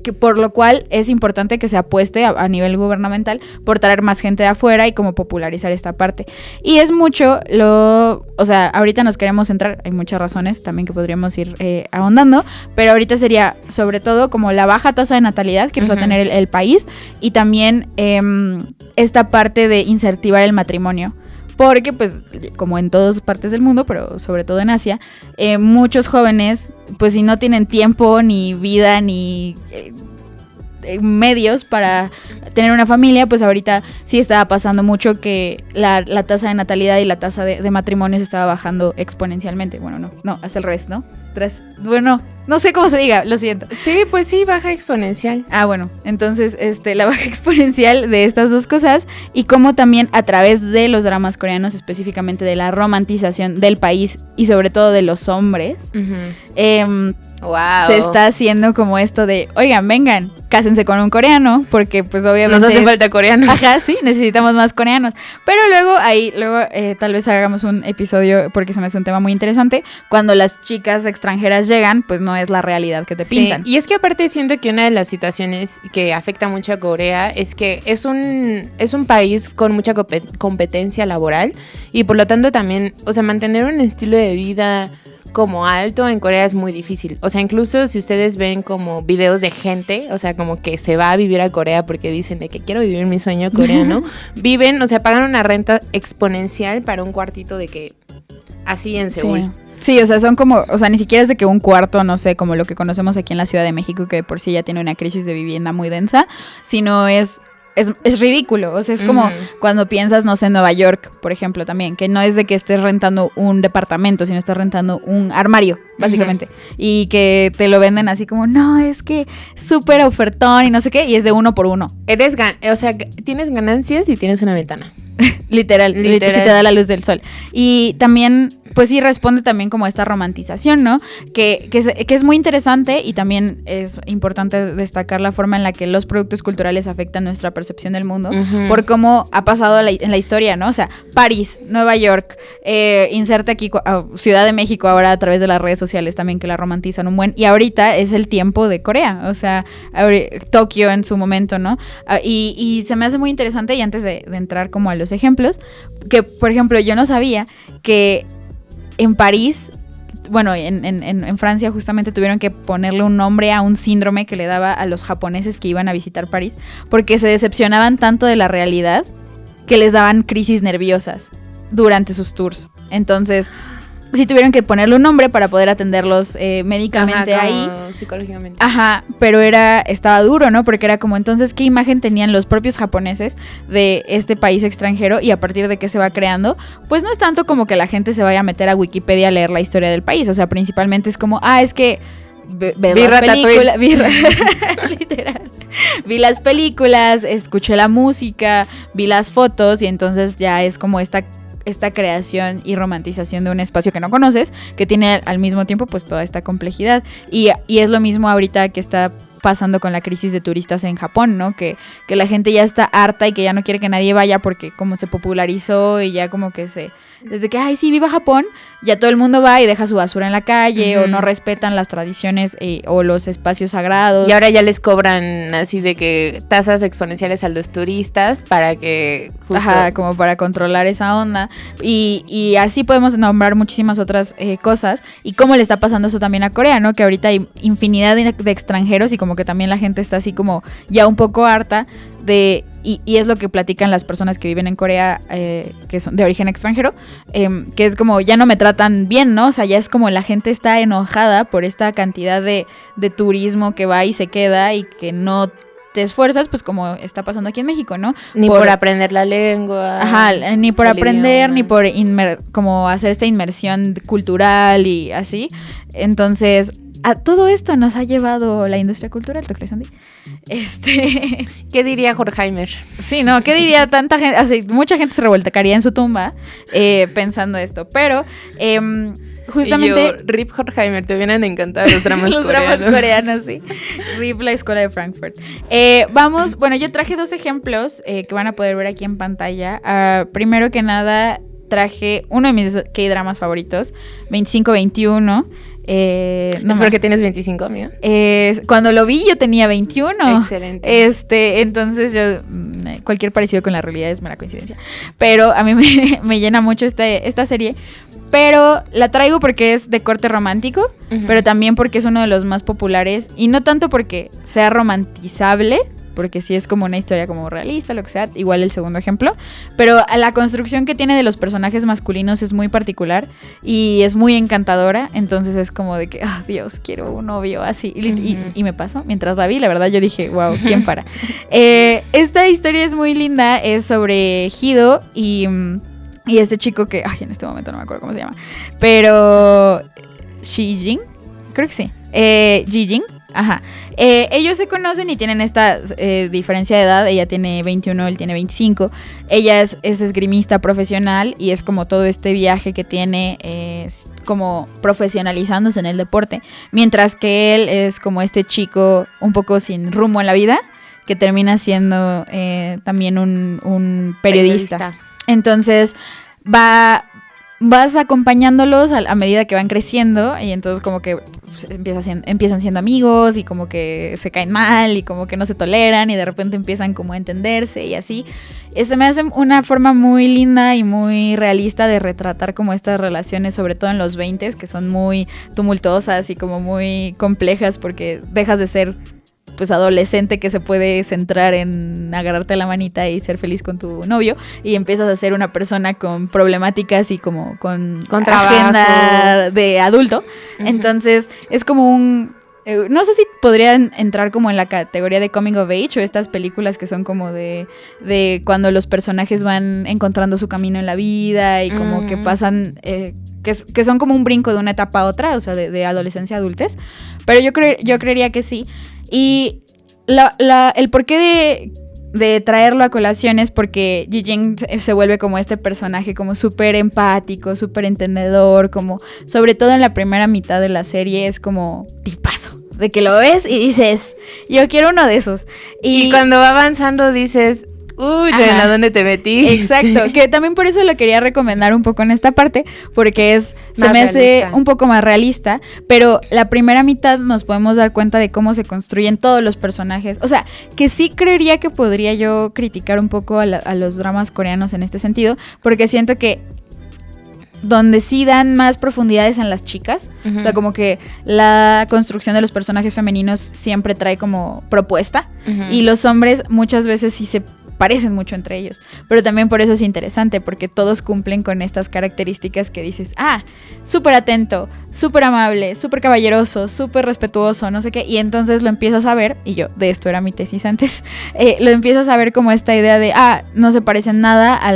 que por lo cual es importante que se apueste a nivel gubernamental por traer más gente de afuera y como popularizar esta parte. Y es mucho o sea, ahorita nos queremos centrar, hay muchas razones también que podríamos ir ahondando, pero ahorita sería sobre todo como la baja tasa de natalidad que nos va a tener el país y también esta parte de incentivar el matrimonio. Porque, pues, como en todas partes del mundo, pero sobre todo en Asia, muchos jóvenes, pues, si no tienen tiempo, ni vida, ni medios para tener una familia, pues ahorita sí estaba pasando mucho que la tasa de natalidad y la tasa de matrimonios estaba bajando exponencialmente. Bueno, no, es al revés, ¿no? Bueno, no sé cómo se diga, lo siento. Sí, pues sí, baja exponencial. Bueno, entonces la baja exponencial de estas dos cosas y cómo también a través de los dramas coreanos, específicamente de la romantización del país y sobre todo de los hombres, Wow. se está haciendo como esto de, oigan, vengan, cásense con un coreano, porque pues obviamente nos hacen falta coreanos. Ajá, sí, necesitamos más coreanos. Pero luego tal vez hagamos un episodio, porque se me hace un tema muy interesante. Cuando las chicas extranjeras llegan, pues no es la realidad que te pintan. Y es que aparte siento que una de las situaciones que afecta mucho a Corea es que es un país con mucha competencia laboral y por lo tanto también, o sea, mantener un estilo de vida como alto en Corea es muy difícil. O sea, incluso si ustedes ven como videos de gente, o sea, como que se va a vivir a Corea porque dicen de que quiero vivir mi sueño coreano, viven, o sea, pagan una renta exponencial para un cuartito de que así en Seúl. Sí. Sí, o sea, son como, o sea, ni siquiera es de que un cuarto, no sé, como lo que conocemos aquí en la Ciudad de México, que de por sí ya tiene una crisis de vivienda muy densa, sino es ridículo, o sea, es como cuando piensas, no sé, en Nueva York, por ejemplo, también, que no es de que estés rentando un departamento, sino estás rentando un armario, básicamente, y que te lo venden así como, no, es que súper ofertón y no sé qué, y es de 1 por 1. O sea, tienes ganancias y tienes una ventana. Literal, si te da la luz del sol. Y también, pues sí responde también como a esta romantización, ¿no? Que es muy interesante y también es importante destacar la forma en la que los productos culturales afectan nuestra percepción del mundo, por cómo ha pasado en la historia, ¿no? O sea, París, Nueva York, inserte aquí Ciudad de México ahora a través de las redes sociales también que la romantizan un buen, y ahorita es el tiempo de Corea, o sea, Tokio en su momento, ¿no? Y se me hace muy interesante, y antes de entrar como a los ejemplos, que por ejemplo yo no sabía que en París, bueno, en Francia justamente tuvieron que ponerle un nombre a un síndrome que le daba a los japoneses que iban a visitar París, porque se decepcionaban tanto de la realidad que les daban crisis nerviosas durante sus tours. Entonces, sí tuvieron que ponerle un nombre para poder atenderlos médicamente. Ajá, ahí. Psicológicamente. Ajá, pero estaba duro, ¿no? Porque era como, entonces, ¿qué imagen tenían los propios japoneses de este país extranjero y a partir de qué se va creando? Pues no es tanto como que la gente se vaya a meter a Wikipedia a leer la historia del país, o sea, principalmente es como, es que ver las películas, literal. Vi las películas, escuché la música, vi las fotos y entonces ya es como esta creación y romantización de un espacio que no conoces, que tiene al mismo tiempo pues toda esta complejidad. Y es lo mismo ahorita que está pasando con la crisis de turistas en Japón, ¿no? Que la gente ya está harta y que ya no quiere que nadie vaya porque como se popularizó y ya como que desde que, sí, viva Japón, ya todo el mundo va y deja su basura en la calle o no respetan las tradiciones o los espacios sagrados. Y ahora ya les cobran así de que tasas exponenciales a los turistas para que justo... Ajá, como para controlar esa onda. Y así podemos nombrar muchísimas otras cosas. Y cómo le está pasando eso también a Corea, ¿no? Que ahorita hay infinidad de extranjeros y como que también la gente está así como ya un poco harta de... Y es lo que platican las personas que viven en Corea, que son de origen extranjero, que es como, ya no me tratan bien, ¿no? O sea, ya es como la gente está enojada por esta cantidad de turismo que va y se queda y que no te esfuerzas, pues como está pasando aquí en México, ¿no? Ni por aprender la lengua. Ajá, ni por aprender, ni por como hacer esta inmersión cultural y así. Entonces... a todo esto nos ha llevado la industria cultural, ¿tú crees, Andy? ¿Qué diría Horkheimer? Sí, ¿no? ¿Qué diría tanta gente? Así, mucha gente se revolcaría en su tumba pensando esto, pero justamente... Y yo, Rip Horkheimer, te vienen a encantar los dramas los coreanos. Dramas coreanos, sí. Rip la escuela de Frankfurt. Bueno, yo traje 2 ejemplos que van a poder ver aquí en pantalla. Primero que nada, traje uno de mis K-dramas favoritos, 2521. Espero que tienes 25, amigo. Cuando lo vi yo tenía 21. Excelente. Entonces yo cualquier parecido con la realidad es mera coincidencia. Pero a mí me llena mucho esta serie. Pero la traigo porque es de corte romántico, pero también porque es uno de los más populares. Y no tanto porque sea romantizable, porque sí es como una historia como realista, lo que sea, igual el segundo ejemplo, pero la construcción que tiene de los personajes masculinos es muy particular y es muy encantadora, entonces es como de que, Dios, quiero un novio así, y me pasó, mientras la vi, la verdad yo dije, wow, ¿quién para? Esta historia es muy linda, es sobre Hido y este chico que, en este momento no me acuerdo cómo se llama, pero Shijin, creo que sí, Jijin. Ajá. Ellos se conocen y tienen esta diferencia de edad. Ella tiene 21, él tiene 25. Ella es esgrimista profesional y es como todo este viaje que tiene como profesionalizándose en el deporte. Mientras que él es como este chico un poco sin rumbo en la vida que termina siendo también un periodista. Entonces vas acompañándolos a medida que van creciendo y entonces como que pues, empiezan siendo amigos y como que se caen mal y como que no se toleran y de repente empiezan como a entenderse y así. Se me hace una forma muy linda y muy realista de retratar como estas relaciones, sobre todo en los 20s, que son muy tumultuosas y como muy complejas porque dejas de ser pues adolescente que se puede centrar en agarrarte la manita y ser feliz con tu novio y empiezas a ser una persona con problemáticas y como con agenda de adulto. Uh-huh. Entonces es como no sé si podrían entrar como en la categoría de coming of age o estas películas que son como de cuando los personajes van encontrando su camino en la vida y como que pasan que son como un brinco de una etapa a otra, o sea, de adolescencia a adultez. Pero yo creería que sí. Y el porqué de traerlo a colación es porque Ji Jin se vuelve como este personaje como súper empático, súper entendedor, como sobre todo en la primera mitad de la serie es como tipazo, de que lo ves y dices, yo quiero uno de esos. Y cuando va avanzando dices, uy, ¿a dónde te metí? Exacto, que también por eso lo quería recomendar un poco en esta parte, porque se me hace un poco más realista, pero la primera mitad nos podemos dar cuenta de cómo se construyen todos los personajes. O sea, que sí creería que podría yo criticar un poco a los dramas coreanos en este sentido, porque siento que donde sí dan más profundidades en las chicas, uh-huh. O sea, como que la construcción de los personajes femeninos siempre trae como propuesta, uh-huh. Y los hombres muchas veces sí se parecen mucho entre ellos, pero también por eso es interesante, porque todos cumplen con estas características que dices, súper atento, súper amable, súper caballeroso, súper respetuoso, no sé qué, y entonces lo empiezas a ver, y yo, de esto era mi tesis antes, lo empiezas a ver como esta idea de, no se parecen nada a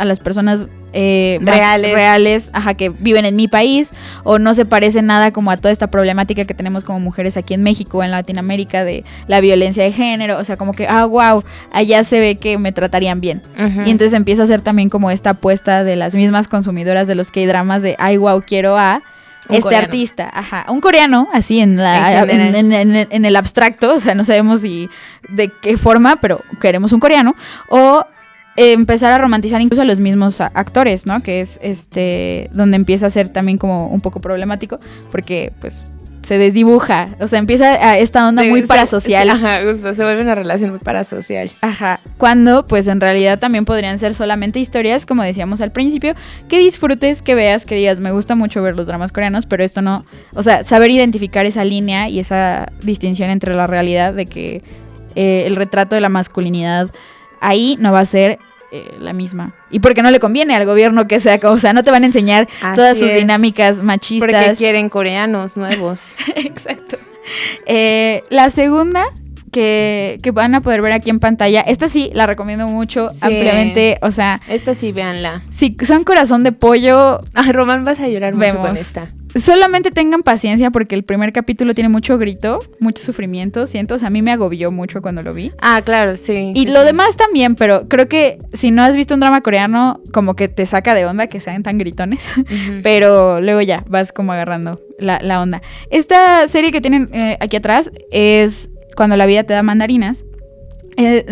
las personas reales, que viven en mi país, o no se parece nada como a toda esta problemática que tenemos como mujeres aquí en México o en Latinoamérica de la violencia de género, o sea, como que, wow, allá se ve que me tratarían bien. Uh-huh. Y entonces empieza a ser también como esta apuesta de las mismas consumidoras de los K-dramas de, wow, quiero a coreano. Artista, un coreano, así en el abstracto, o sea, no sabemos de qué forma, pero queremos un coreano, o empezar a romantizar incluso a los mismos actores, ¿no? Que es donde empieza a ser también como un poco problemático, porque pues se desdibuja, o sea, empieza a esta onda muy parasocial. Justo, se vuelve una relación muy parasocial. Cuando pues en realidad también podrían ser solamente historias, como decíamos al principio, que disfrutes, que veas, que digas, me gusta mucho ver los dramas coreanos, pero esto no, o sea, saber identificar esa línea y esa distinción entre la realidad de que el retrato de la masculinidad ahí no va a ser la misma. Y porque no le conviene al gobierno que sea, o sea, no te van a enseñar todas sus dinámicas machistas. Porque quieren coreanos nuevos. Exacto. La segunda que van a poder ver aquí en pantalla, esta sí la recomiendo mucho, ampliamente, o sea. Esta sí, véanla. Si son corazón de pollo. Román, vas a llorar mucho con esta. Solamente tengan paciencia porque el primer capítulo tiene mucho grito, mucho sufrimiento, siento, o sea, a mí me agobió mucho cuando lo vi. Claro, sí. Y lo demás también, pero creo que si no has visto un drama coreano, como que te saca de onda que sean tan gritones, uh-huh. Pero luego ya vas como agarrando la onda. Esta serie que tienen aquí atrás es Cuando la vida te da mandarinas.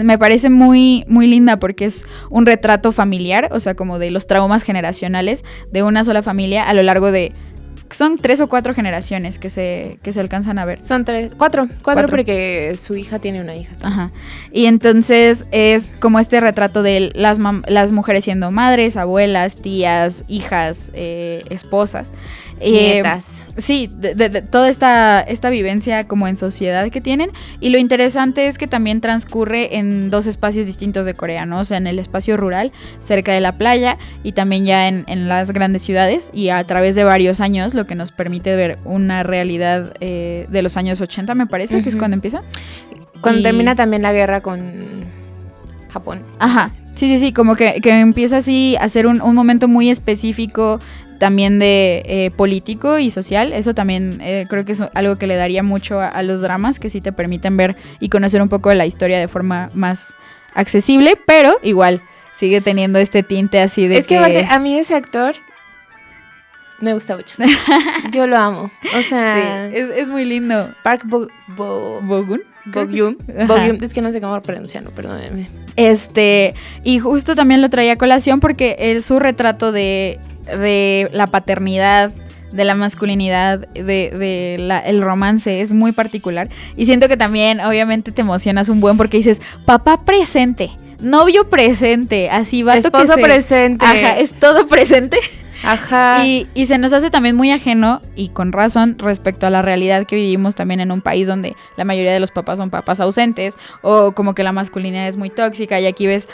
Me parece muy, muy linda porque es un retrato familiar, o sea, como de los traumas generacionales de una sola familia a lo largo de... Son 3 o 4 generaciones que se alcanzan a ver. Son 4 porque su hija tiene una hija también. Y entonces es como este retrato de las mujeres siendo madres, abuelas, tías, hijas, esposas. Nietas. Sí, de toda esta vivencia como en sociedad que tienen. Y lo interesante es que también transcurre en 2 espacios distintos de Corea, ¿no? O sea, en el espacio rural, cerca de la playa, y también ya en las grandes ciudades, y a través de varios años, lo que nos permite ver una realidad de los años 80, me parece, uh-huh. Que es cuando empieza. Cuando termina también la guerra con Japón. Sí, como que empieza así a ser un momento muy específico también de político y social. Eso también creo que es algo que le daría mucho a los dramas, que sí te permiten ver y conocer un poco de la historia de forma más accesible, pero igual sigue teniendo este tinte así de es que aparte, a mí ese actor me gusta mucho. Yo lo amo. O sea, sí, es muy lindo. Park Bo-gum. Bo-gum. Es que no sé cómo pronunciarlo, perdónenme. Y justo también lo traía a colación porque su retrato de la paternidad, de la masculinidad, el romance es muy particular. Y siento que también, obviamente, te emocionas un buen porque dices, papá presente, novio presente, así vato esposo presente. Ajá, es todo presente. Ajá. Y se nos hace también muy ajeno, y con razón, respecto a la realidad que vivimos también en un país donde la mayoría de los papás son papás ausentes, o como que la masculinidad es muy tóxica, y aquí ves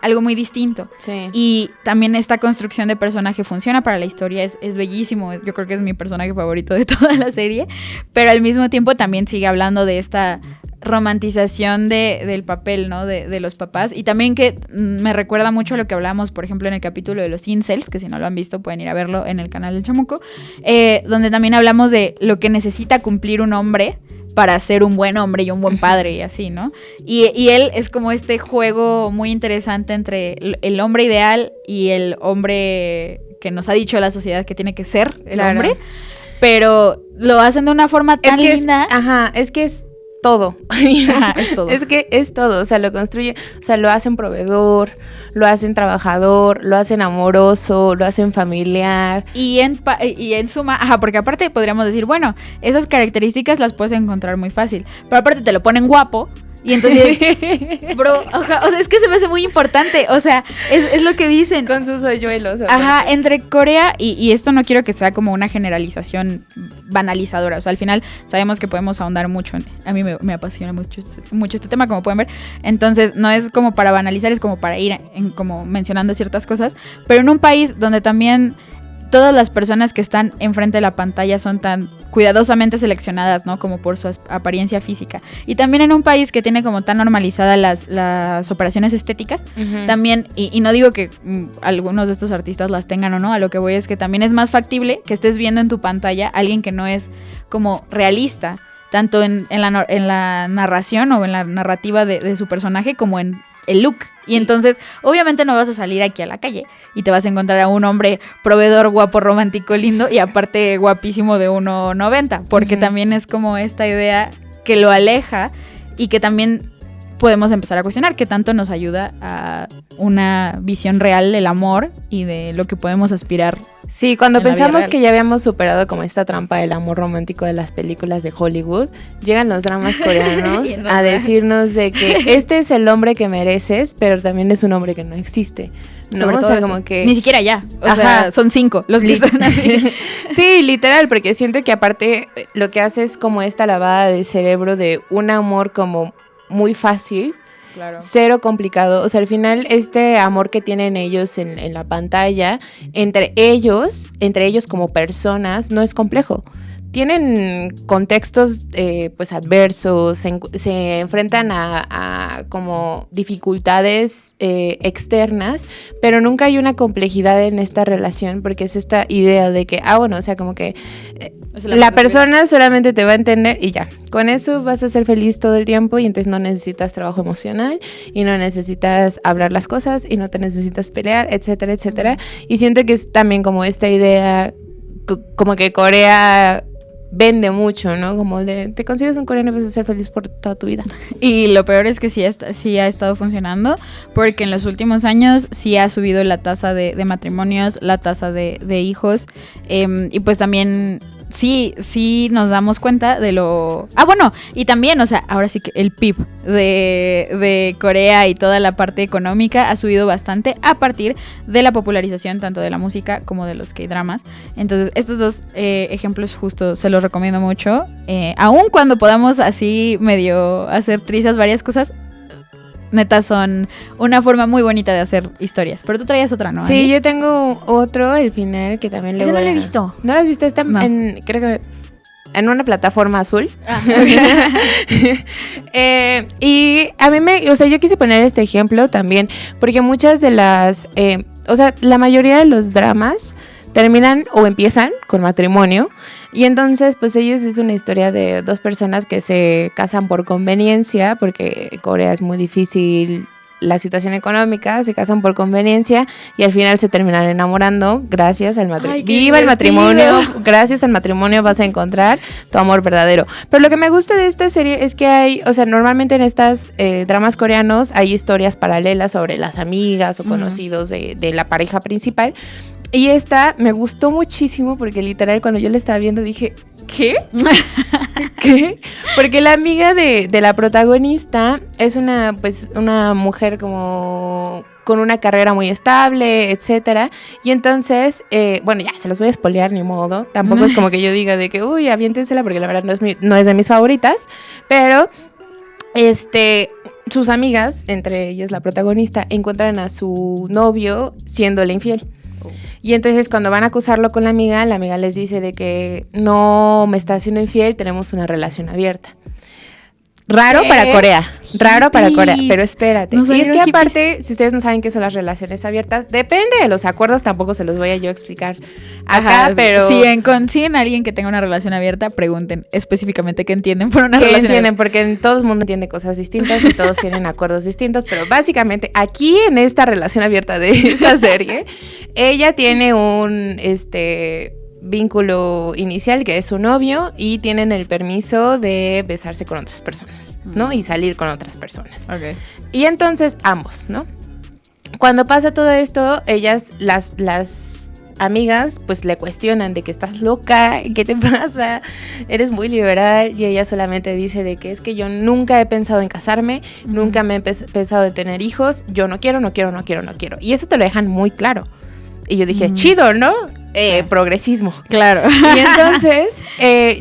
algo muy distinto. Sí. Y también esta construcción de personaje funciona para la historia, es bellísimo. Yo creo que es mi personaje favorito de toda la serie, pero al mismo tiempo también sigue hablando de esta romantización del papel, ¿no? De los papás. Y también que me recuerda mucho a lo que hablábamos, por ejemplo, en el capítulo de los incels, que si no lo han visto pueden ir a verlo en el canal del Chamuco, donde también hablamos de lo que necesita cumplir un hombre para ser un buen hombre y un buen padre y así, ¿no? Y él es como este juego muy interesante entre el hombre ideal y el hombre que nos ha dicho la sociedad que tiene que ser el hombre, pero lo hacen de una forma tan linda. Es que es todo. Ajá, es todo. Es que es todo, o sea, lo construye, o sea, lo hacen proveedor, lo hacen trabajador, lo hacen amoroso, lo hacen familiar. Y en suma, porque aparte podríamos decir, bueno, esas características las puedes encontrar muy fácil, pero aparte te lo ponen guapo. Y entonces, bro, o sea, es que se me hace muy importante, o sea, es lo que dicen. Con sus hoyuelos. Ajá, entre Corea, y esto no quiero que sea como una generalización banalizadora, o sea, al final sabemos que podemos ahondar mucho, a mí me apasiona mucho este tema, como pueden ver, entonces no es como para banalizar, es como para ir como mencionando ciertas cosas, pero en un país donde también todas las personas que están enfrente de la pantalla son tan cuidadosamente seleccionadas, ¿no? Como por su apariencia física. Y también en un país que tiene como tan normalizadas las operaciones estéticas, también, y no digo que algunos de estos artistas las tengan o no, a lo que voy es que también es más factible que estés viendo en tu pantalla a alguien que no es como realista, tanto en la narración o en la narrativa de su personaje como en el look. Sí. Y entonces, obviamente no vas a salir aquí a la calle y te vas a encontrar a un hombre proveedor, guapo, romántico, lindo y aparte guapísimo de 1.90, porque también es como esta idea que lo aleja y que también podemos empezar a cuestionar qué tanto nos ayuda a una visión real del amor y de lo que podemos aspirar. Sí, cuando pensamos que ya habíamos superado como esta trampa del amor romántico de las películas de Hollywood, llegan los dramas coreanos a decirnos de que este es el hombre que mereces, pero también es un hombre que no existe, ¿no? Sobre todo, o sea, como que ni siquiera ya, o sea, son 5 los que están así. Sí, literal, porque siento que aparte lo que hace es como esta lavada de cerebro de un amor como muy fácil, claro, cero complicado. O sea, al final este amor que tienen ellos en la pantalla, entre ellos como personas, no es complejo. Tienen contextos pues adversos, se enfrentan a como dificultades externas, pero nunca hay una complejidad en esta relación, porque es esta idea de que, bueno, o sea, como que la persona solamente te va a entender y ya, con eso vas a ser feliz todo el tiempo y entonces no necesitas trabajo emocional y no necesitas hablar las cosas y no te necesitas pelear, etcétera, etcétera. Y siento que es también como esta idea, como que Corea vende mucho, ¿no? Como de, te consigues un coreano y vas a ser feliz por toda tu vida. Y lo peor es que sí ha estado funcionando, porque en los últimos años sí ha subido la tasa de matrimonios, la tasa de hijos, y pues también sí nos damos cuenta de lo... bueno, y también, o sea, ahora sí que el PIB de Corea y toda la parte económica ha subido bastante a partir de la popularización tanto de la música como de los K-dramas. Entonces, estos dos ejemplos justo se los recomiendo mucho. Aun cuando podamos así medio hacer trizas varias cosas, neta son una forma muy bonita de hacer historias. Pero tú traías otra, ¿no? Sí, Ani? Yo tengo otro, el final, que también le voy a... Ese no lo he visto. ¿No lo has visto? Está creo que en una plataforma azul. Y a mí o sea, yo quise poner este ejemplo también, porque muchas de las... o sea, la mayoría de los dramas terminan o empiezan con matrimonio. Y entonces, pues ellos es una historia de dos personas que se casan por conveniencia, porque Corea es muy difícil la situación económica, se casan por conveniencia y al final se terminan enamorando gracias al matrimonio. ¡Viva el matrimonio! Gracias al matrimonio vas a encontrar tu amor verdadero. Pero lo que me gusta de esta serie es que hay, o sea, normalmente en estas dramas coreanos hay historias paralelas sobre las amigas o conocidos de la pareja principal. Y esta me gustó muchísimo porque literal cuando yo la estaba viendo dije, ¿qué? ¿Qué? Porque la amiga de la protagonista es una mujer como con una carrera muy estable, etcétera. Y entonces, bueno, ya se los voy a spoilear, ni modo. Tampoco es como que yo diga de que, uy, aviéntensela, porque la verdad no es de mis favoritas. Pero, sus amigas, entre ellas la protagonista, encuentran a su novio siéndole infiel. Y entonces cuando van a acusarlo con la amiga les dice de que no me está haciendo infiel, tenemos una relación abierta. Raro para Corea, pero espérate. No, y es que aparte, si ustedes no saben qué son las relaciones abiertas, depende de los acuerdos, tampoco se los voy a yo explicar acá, pero... Si consiguen a alguien que tenga una relación abierta, pregunten específicamente qué entienden por una relación abierta. Porque todo el mundo entiende cosas distintas y todos tienen acuerdos distintos, pero básicamente aquí en esta relación abierta de esta serie, ella tiene un... vínculo inicial que es su novio y tienen el permiso de besarse con otras personas, ¿no? Y salir con otras personas. Okay. Y entonces ambos, ¿no? Cuando pasa todo esto, ellas, las amigas, pues le cuestionan de que estás loca, ¿qué te pasa? Eres muy liberal, y ella solamente dice de que es que yo nunca he pensado en casarme, nunca me he pensado en tener hijos, yo no quiero. Y eso te lo dejan muy claro. Y yo dije, chido, ¿no? Progresismo. Claro. Y entonces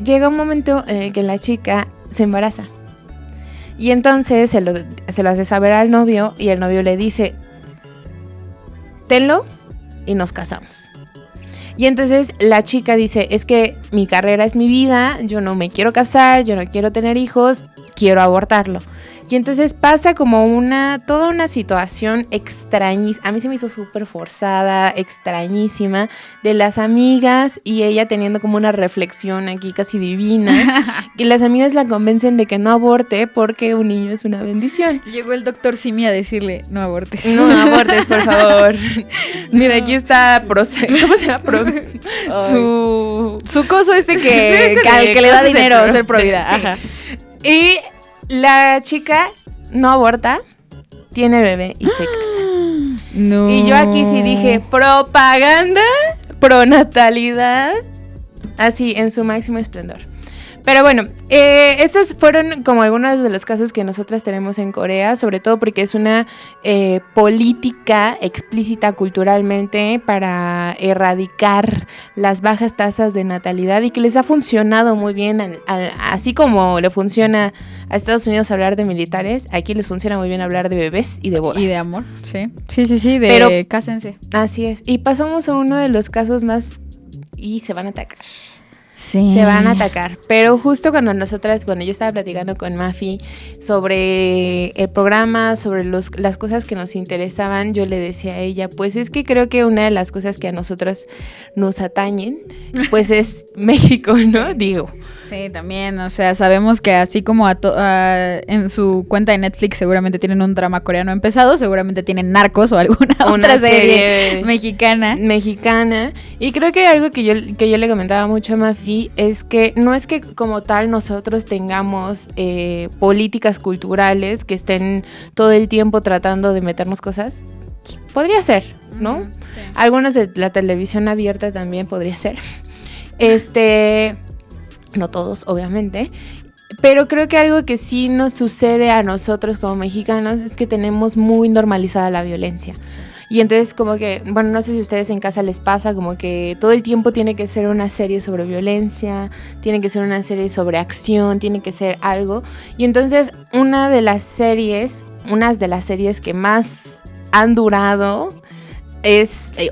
llega un momento en el que la chica se embaraza. Y entonces se lo hace saber al novio y el novio le dice, tenlo y nos casamos. Y entonces la chica dice, es que mi carrera es mi vida, yo no me quiero casar, yo no quiero tener hijos, quiero abortarlo. Y entonces pasa como toda una situación extrañísima, a mí se me hizo súper forzada, extrañísima, de las amigas y ella teniendo como una reflexión aquí casi divina, que las amigas la convencen de que no aborte porque un niño es una bendición. Llegó el doctor Simi a decirle, no abortes. No abortes, por favor. Mira, aquí está, ¿cómo se llama? Su coso que le da dinero, ser pro vida. Sí. Ajá. Y la chica no aborta, tiene el bebé y se casa. No. Y yo aquí sí dije, propaganda, pronatalidad, así en su máximo esplendor. Pero bueno, estos fueron como algunos de los casos que nosotras tenemos en Corea, sobre todo porque es una política explícita culturalmente para erradicar las bajas tasas de natalidad y que les ha funcionado muy bien, así como le funciona a Estados Unidos hablar de militares, aquí les funciona muy bien hablar de bebés y de bodas. Y de amor, sí, Pero cásense. Así es, y pasamos a uno de los casos más y se van a atacar. Sí. Se van a atacar, pero justo cuando yo estaba platicando con Mafi sobre el programa, sobre las cosas que nos interesaban, yo le decía a ella, pues es que creo que una de las cosas que a nosotras nos atañen, pues es México, ¿no? Digo. Sí, también, o sea, sabemos que así como en su cuenta de Netflix seguramente tienen un drama coreano empezado, seguramente tienen Narcos o alguna otra serie mexicana. Y creo que algo que yo le comentaba mucho a Mafi es que no es que como tal nosotros tengamos políticas culturales que estén todo el tiempo tratando de meternos cosas. Podría ser, ¿no? Sí. Algunas de la televisión abierta también podría ser. No todos, obviamente, pero creo que algo que sí nos sucede a nosotros como mexicanos es que tenemos muy normalizada la violencia. Sí. Y entonces como que, bueno, no sé si a ustedes en casa les pasa, como que todo el tiempo tiene que ser una serie sobre violencia, tiene que ser una serie sobre acción, tiene que ser algo. Y entonces unas de las series que más han durado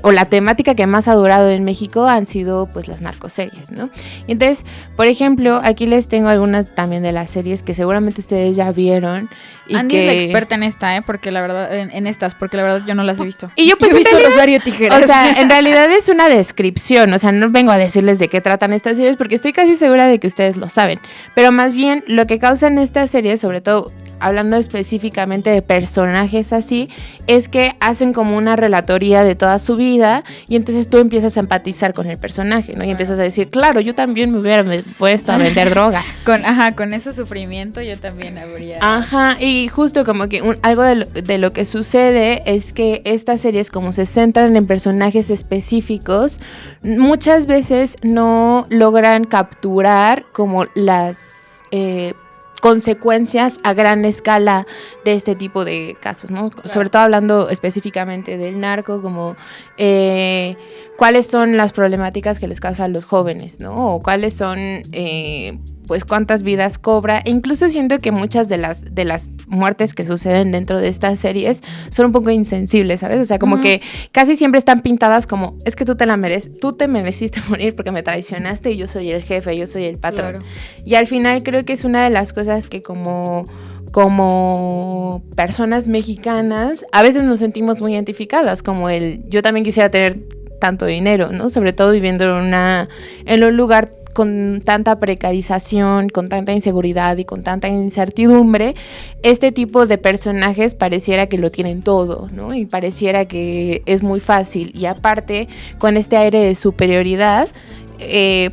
o la temática que más ha durado en México han sido pues las narcoseries, ¿no? Y entonces, por ejemplo, aquí les tengo algunas también de las series que seguramente ustedes ya vieron. Y Andy es la experta en esta, porque la verdad, en estas, porque la verdad yo no las he visto. Y yo pues he visto realidad, Rosario Tijeras. O sea, en realidad es una descripción, o sea, no vengo a decirles de qué tratan estas series porque estoy casi segura de que ustedes lo saben, pero más bien lo que causan estas series, sobre todo hablando específicamente de personajes así, es que hacen como una relatoría de toda su vida y entonces tú empiezas a empatizar con el personaje, ¿no? Y empiezas a decir, claro, yo también me hubiera puesto a vender droga. Con ese sufrimiento yo también habría... Ajá, y justo como que algo de lo que sucede es que estas series, como se centran en personajes específicos, muchas veces no logran capturar como las... consecuencias a gran escala de este tipo de casos, ¿no? Claro. Sobre todo hablando específicamente del narco, como cuáles son las problemáticas que les causa a los jóvenes, ¿no? O cuáles son, pues, cuántas vidas cobra. E incluso siento que muchas de las muertes que suceden dentro de estas series son un poco insensibles, ¿sabes? O sea, como que casi siempre están pintadas como, es que tú te mereciste morir porque me traicionaste y yo soy el jefe, yo soy el patrón. Claro. Y al final creo que es una de las cosas que como personas mexicanas a veces nos sentimos muy identificadas, como yo también quisiera tener tanto dinero, ¿no? Sobre todo viviendo en un lugar con tanta precarización, con tanta inseguridad y con tanta incertidumbre. Este tipo de personajes pareciera que lo tienen todo, ¿no? Y pareciera que es muy fácil, y aparte con este aire de superioridad,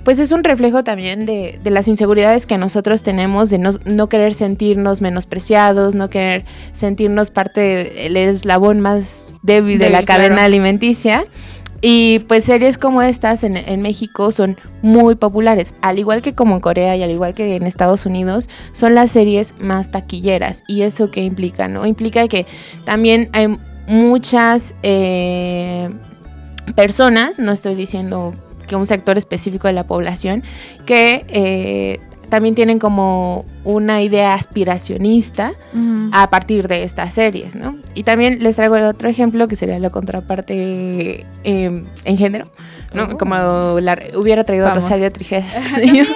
pues es un reflejo también de las inseguridades que nosotros tenemos, de no querer sentirnos menospreciados, no querer sentirnos parte del eslabón más débil de la cadena alimenticia. Y pues series como estas en México son muy populares, al igual que como en Corea y al igual que en Estados Unidos, son las series más taquilleras. ¿Y eso qué implica, no? Implica que también hay muchas personas, no estoy diciendo que un sector específico de la población, que también tienen como una idea aspiracionista a partir de estas series, ¿no? Y también les traigo el otro ejemplo, que sería la contraparte en género, ¿no? Como hubiera traído a Rosario Tijeras. También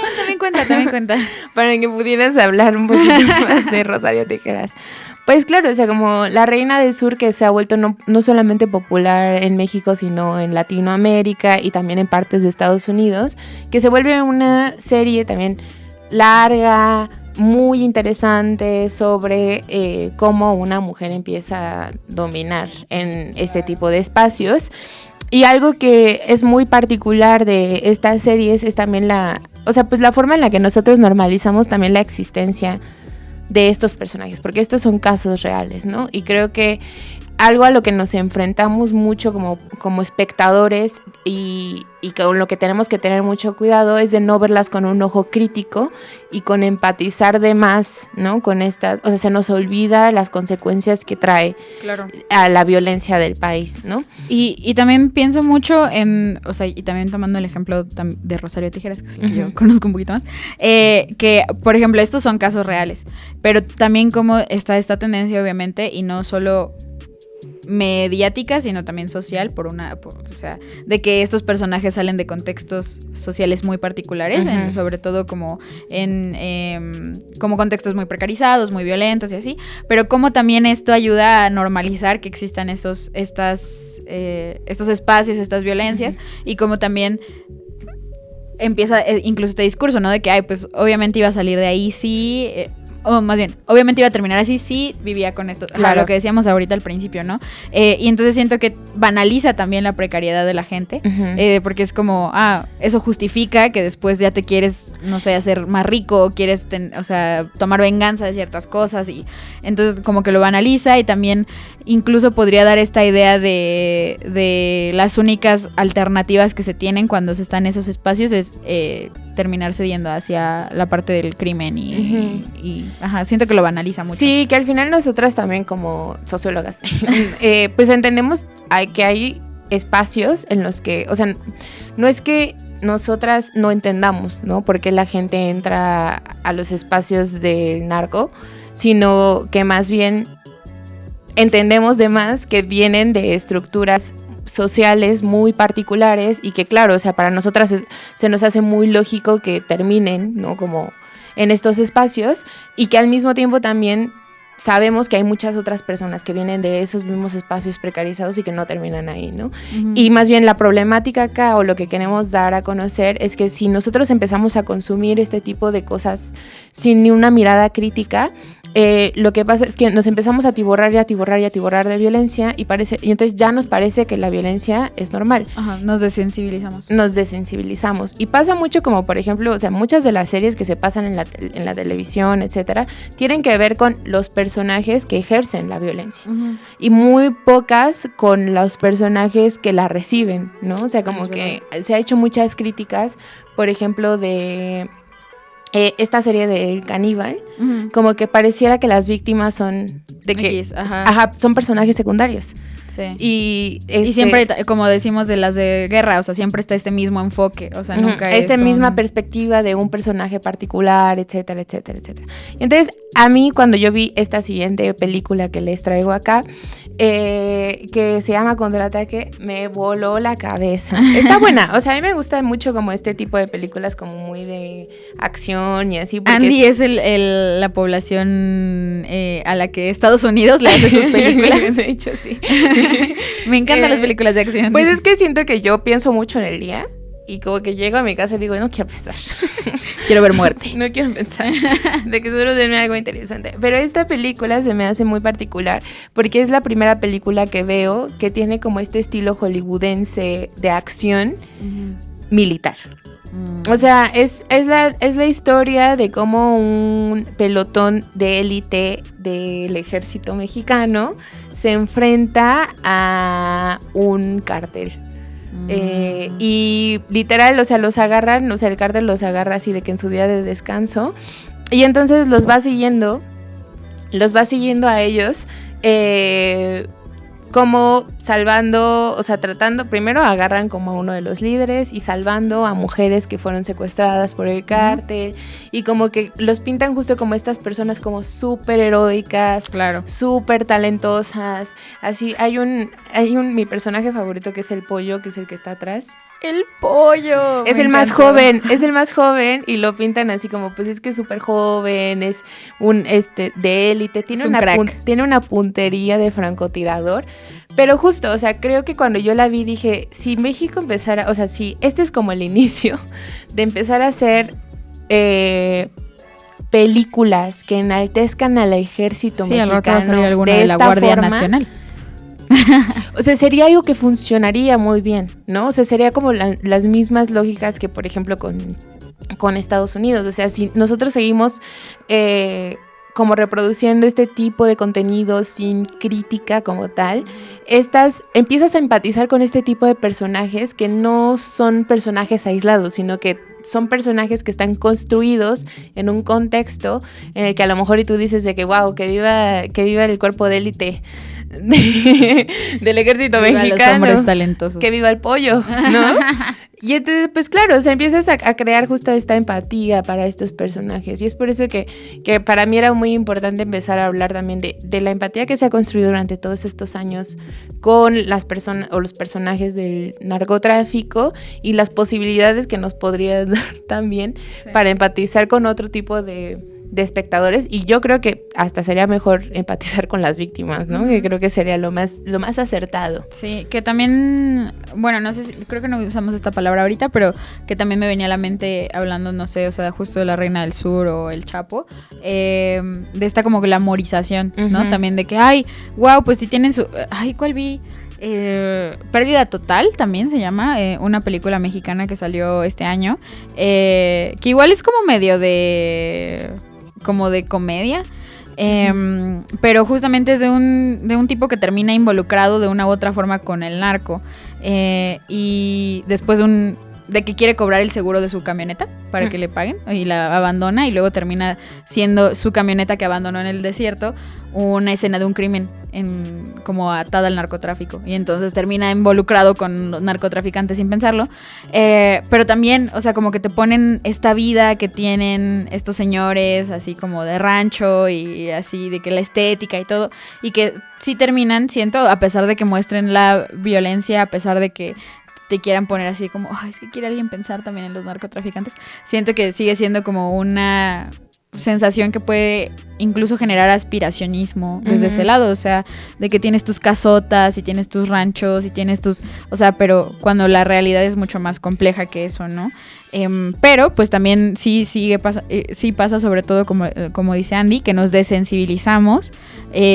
cuenta. Para que pudieras hablar un poquito más de Rosario Tijeras. Pues claro, o sea, como La Reina del Sur, que se ha vuelto no solamente popular en México, sino en Latinoamérica y también en partes de Estados Unidos, que se vuelve una serie también larga, muy interesante sobre cómo una mujer empieza a dominar en este tipo de espacios. Y algo que es muy particular de estas series es también la forma en la que nosotros normalizamos también la existencia de estos personajes, porque estos son casos reales, ¿no? Y creo que algo a lo que nos enfrentamos mucho como espectadores y con lo que tenemos que tener mucho cuidado es de no verlas con un ojo crítico y con empatizar de más, ¿no? Con estas, o sea, se nos olvida las consecuencias que trae a la violencia del país, ¿no? Y también pienso mucho o sea, y también tomando el ejemplo de Rosario Tijeras, que es el que yo conozco un poquito más, que, por ejemplo, estos son casos reales, pero también como está esta tendencia, obviamente, y no solo mediática, sino también social, o sea, de que estos personajes salen de contextos sociales muy particulares, sobre todo como como contextos muy precarizados, muy violentos y así, pero como también esto ayuda a normalizar que existan estos espacios, estas violencias, y como también empieza incluso este discurso, ¿no? De que, pues obviamente iba a salir de ahí, sí, o más bien, obviamente iba a terminar así si vivía con esto, claro. Lo que decíamos ahorita al principio, ¿no? Y entonces siento que banaliza también la precariedad de la gente, porque es como, eso justifica que después ya te quieres, no sé, hacer más rico, o quieres, tomar venganza de ciertas cosas, y entonces como que lo banaliza, y también incluso podría dar esta idea de las únicas alternativas que se tienen cuando se está en esos espacios es terminar cediendo hacia la parte del crimen y siento que lo banaliza mucho. Sí, que al final nosotras también como sociólogas pues entendemos que hay espacios en los que, o sea, no es que nosotras no entendamos, ¿no? Por qué la gente entra a los espacios del narco, sino que más bien entendemos de más que vienen de estructuras sociales muy particulares y que claro, o sea, para nosotras se nos hace muy lógico que terminen, ¿no? Como en estos espacios y que al mismo tiempo también sabemos que hay muchas otras personas que vienen de esos mismos espacios precarizados y que no terminan ahí, ¿no? Uh-huh. Y más bien la problemática acá o lo que queremos dar a conocer es que si nosotros empezamos a consumir este tipo de cosas sin ni una mirada crítica, lo que pasa es que nos empezamos a atiborrar de violencia y entonces ya nos parece que la violencia es normal. Ajá, nos desensibilizamos. Y pasa mucho como, por ejemplo, o sea, muchas de las series que se pasan en la televisión, etcétera, tienen que ver con los personajes que ejercen la violencia. Uh-huh. Y muy pocas con los personajes que la reciben, ¿no? O sea, como que se ha hecho muchas críticas, por ejemplo, de esta serie de El Caníbal, uh-huh. como que pareciera que las víctimas son de que son personajes secundarios. Sí. Y siempre, como decimos de las de guerra, o sea, siempre está este mismo enfoque, o sea, nunca es misma perspectiva de un personaje particular, etcétera, etcétera, etcétera. Entonces, a mí cuando yo vi esta siguiente película que les traigo acá, que se llama Contraataque, me voló la cabeza. Está buena, o sea, a mí me gusta mucho como este tipo de películas como muy de acción y así. Andy es la población a la que Estados Unidos le hace sus películas. De hecho, sí. Me encantan las películas de acción. Pues es que siento que yo pienso mucho en el día y como que llego a mi casa y digo, no quiero pensar. Quiero ver muerte. No quiero pensar de que solo denme algo interesante. Pero esta película se me hace muy particular porque es la primera película que veo que tiene como este estilo hollywoodense de acción militar. O sea, es la historia de cómo un pelotón de élite del ejército mexicano se enfrenta a un cártel. Y literal, o sea, los agarran, o sea, el cártel los agarra así de que en su día de descanso. Y entonces los va siguiendo a ellos, como salvando, o sea, tratando, primero agarran como a uno de los líderes y salvando a mujeres que fueron secuestradas por el cártel, y como que los pintan justo como estas personas como súper heroicas, claro, súper talentosas, así. Mi personaje favorito que es el pollo, que es el que está atrás. El pollo. Es el más joven y lo pintan así como, pues es que es súper joven, es un de élite, tiene una puntería de francotirador, pero justo, o sea, creo que cuando yo la vi dije, si México empezara, o sea, si este es como el inicio de empezar a hacer películas que enaltezcan al ejército mexicano de esta Guardia Nacional. O sea, sería algo que funcionaría muy bien, ¿no? O sea, sería como las mismas lógicas que, por ejemplo, con Estados Unidos. O sea, si nosotros seguimos como reproduciendo este tipo de contenido sin crítica como tal, empiezas a empatizar con este tipo de personajes que no son personajes aislados, sino que son personajes que están construidos en un contexto en el que a lo mejor y tú dices de que wow, que viva el cuerpo de élite del ejército mexicano, los hombres talentosos, que viva el pollo, ¿no? Y entonces, pues claro, o sea, empiezas a crear justo esta empatía para estos personajes, y es por eso que para mí era muy importante empezar a hablar también de la empatía que se ha construido durante todos estos años con las personas o los personajes del narcotráfico y las posibilidades que nos podría dar también para empatizar con otro tipo de espectadores, y yo creo que hasta sería mejor empatizar con las víctimas, ¿no? Que creo que sería lo más acertado. Sí, que también, bueno, no sé, creo que no usamos esta palabra ahorita, pero que también me venía a la mente hablando, no sé, o sea, justo de La Reina del Sur o El Chapo, de esta como glamorización, ¿no? También de que, ay, wow, pues si tienen ¿cuál vi? Pérdida Total también se llama, una película mexicana que salió este año, que igual es como medio de comedia, pero justamente es de un tipo que termina involucrado de una u otra forma con el narco, y después de que quiere cobrar el seguro de su camioneta para que le paguen y la abandona y luego termina siendo su camioneta que abandonó en el desierto una escena de un crimen como atada al narcotráfico y entonces termina involucrado con los narcotraficantes sin pensarlo, pero también, o sea, como que te ponen esta vida que tienen estos señores así como de rancho y así de que la estética y todo, y que sí terminan, siento, a pesar de que muestren la violencia, a pesar de que te quieran poner así como, es que quiere alguien pensar también en los narcotraficantes, siento que sigue siendo como una sensación que puede incluso generar aspiracionismo desde ese lado, o sea, de que tienes tus casotas y tienes tus ranchos y tienes tus, o sea, pero cuando la realidad es mucho más compleja que eso, ¿no? Pero pues también sí pasa sobre todo como dice Andy, que nos desensibilizamos,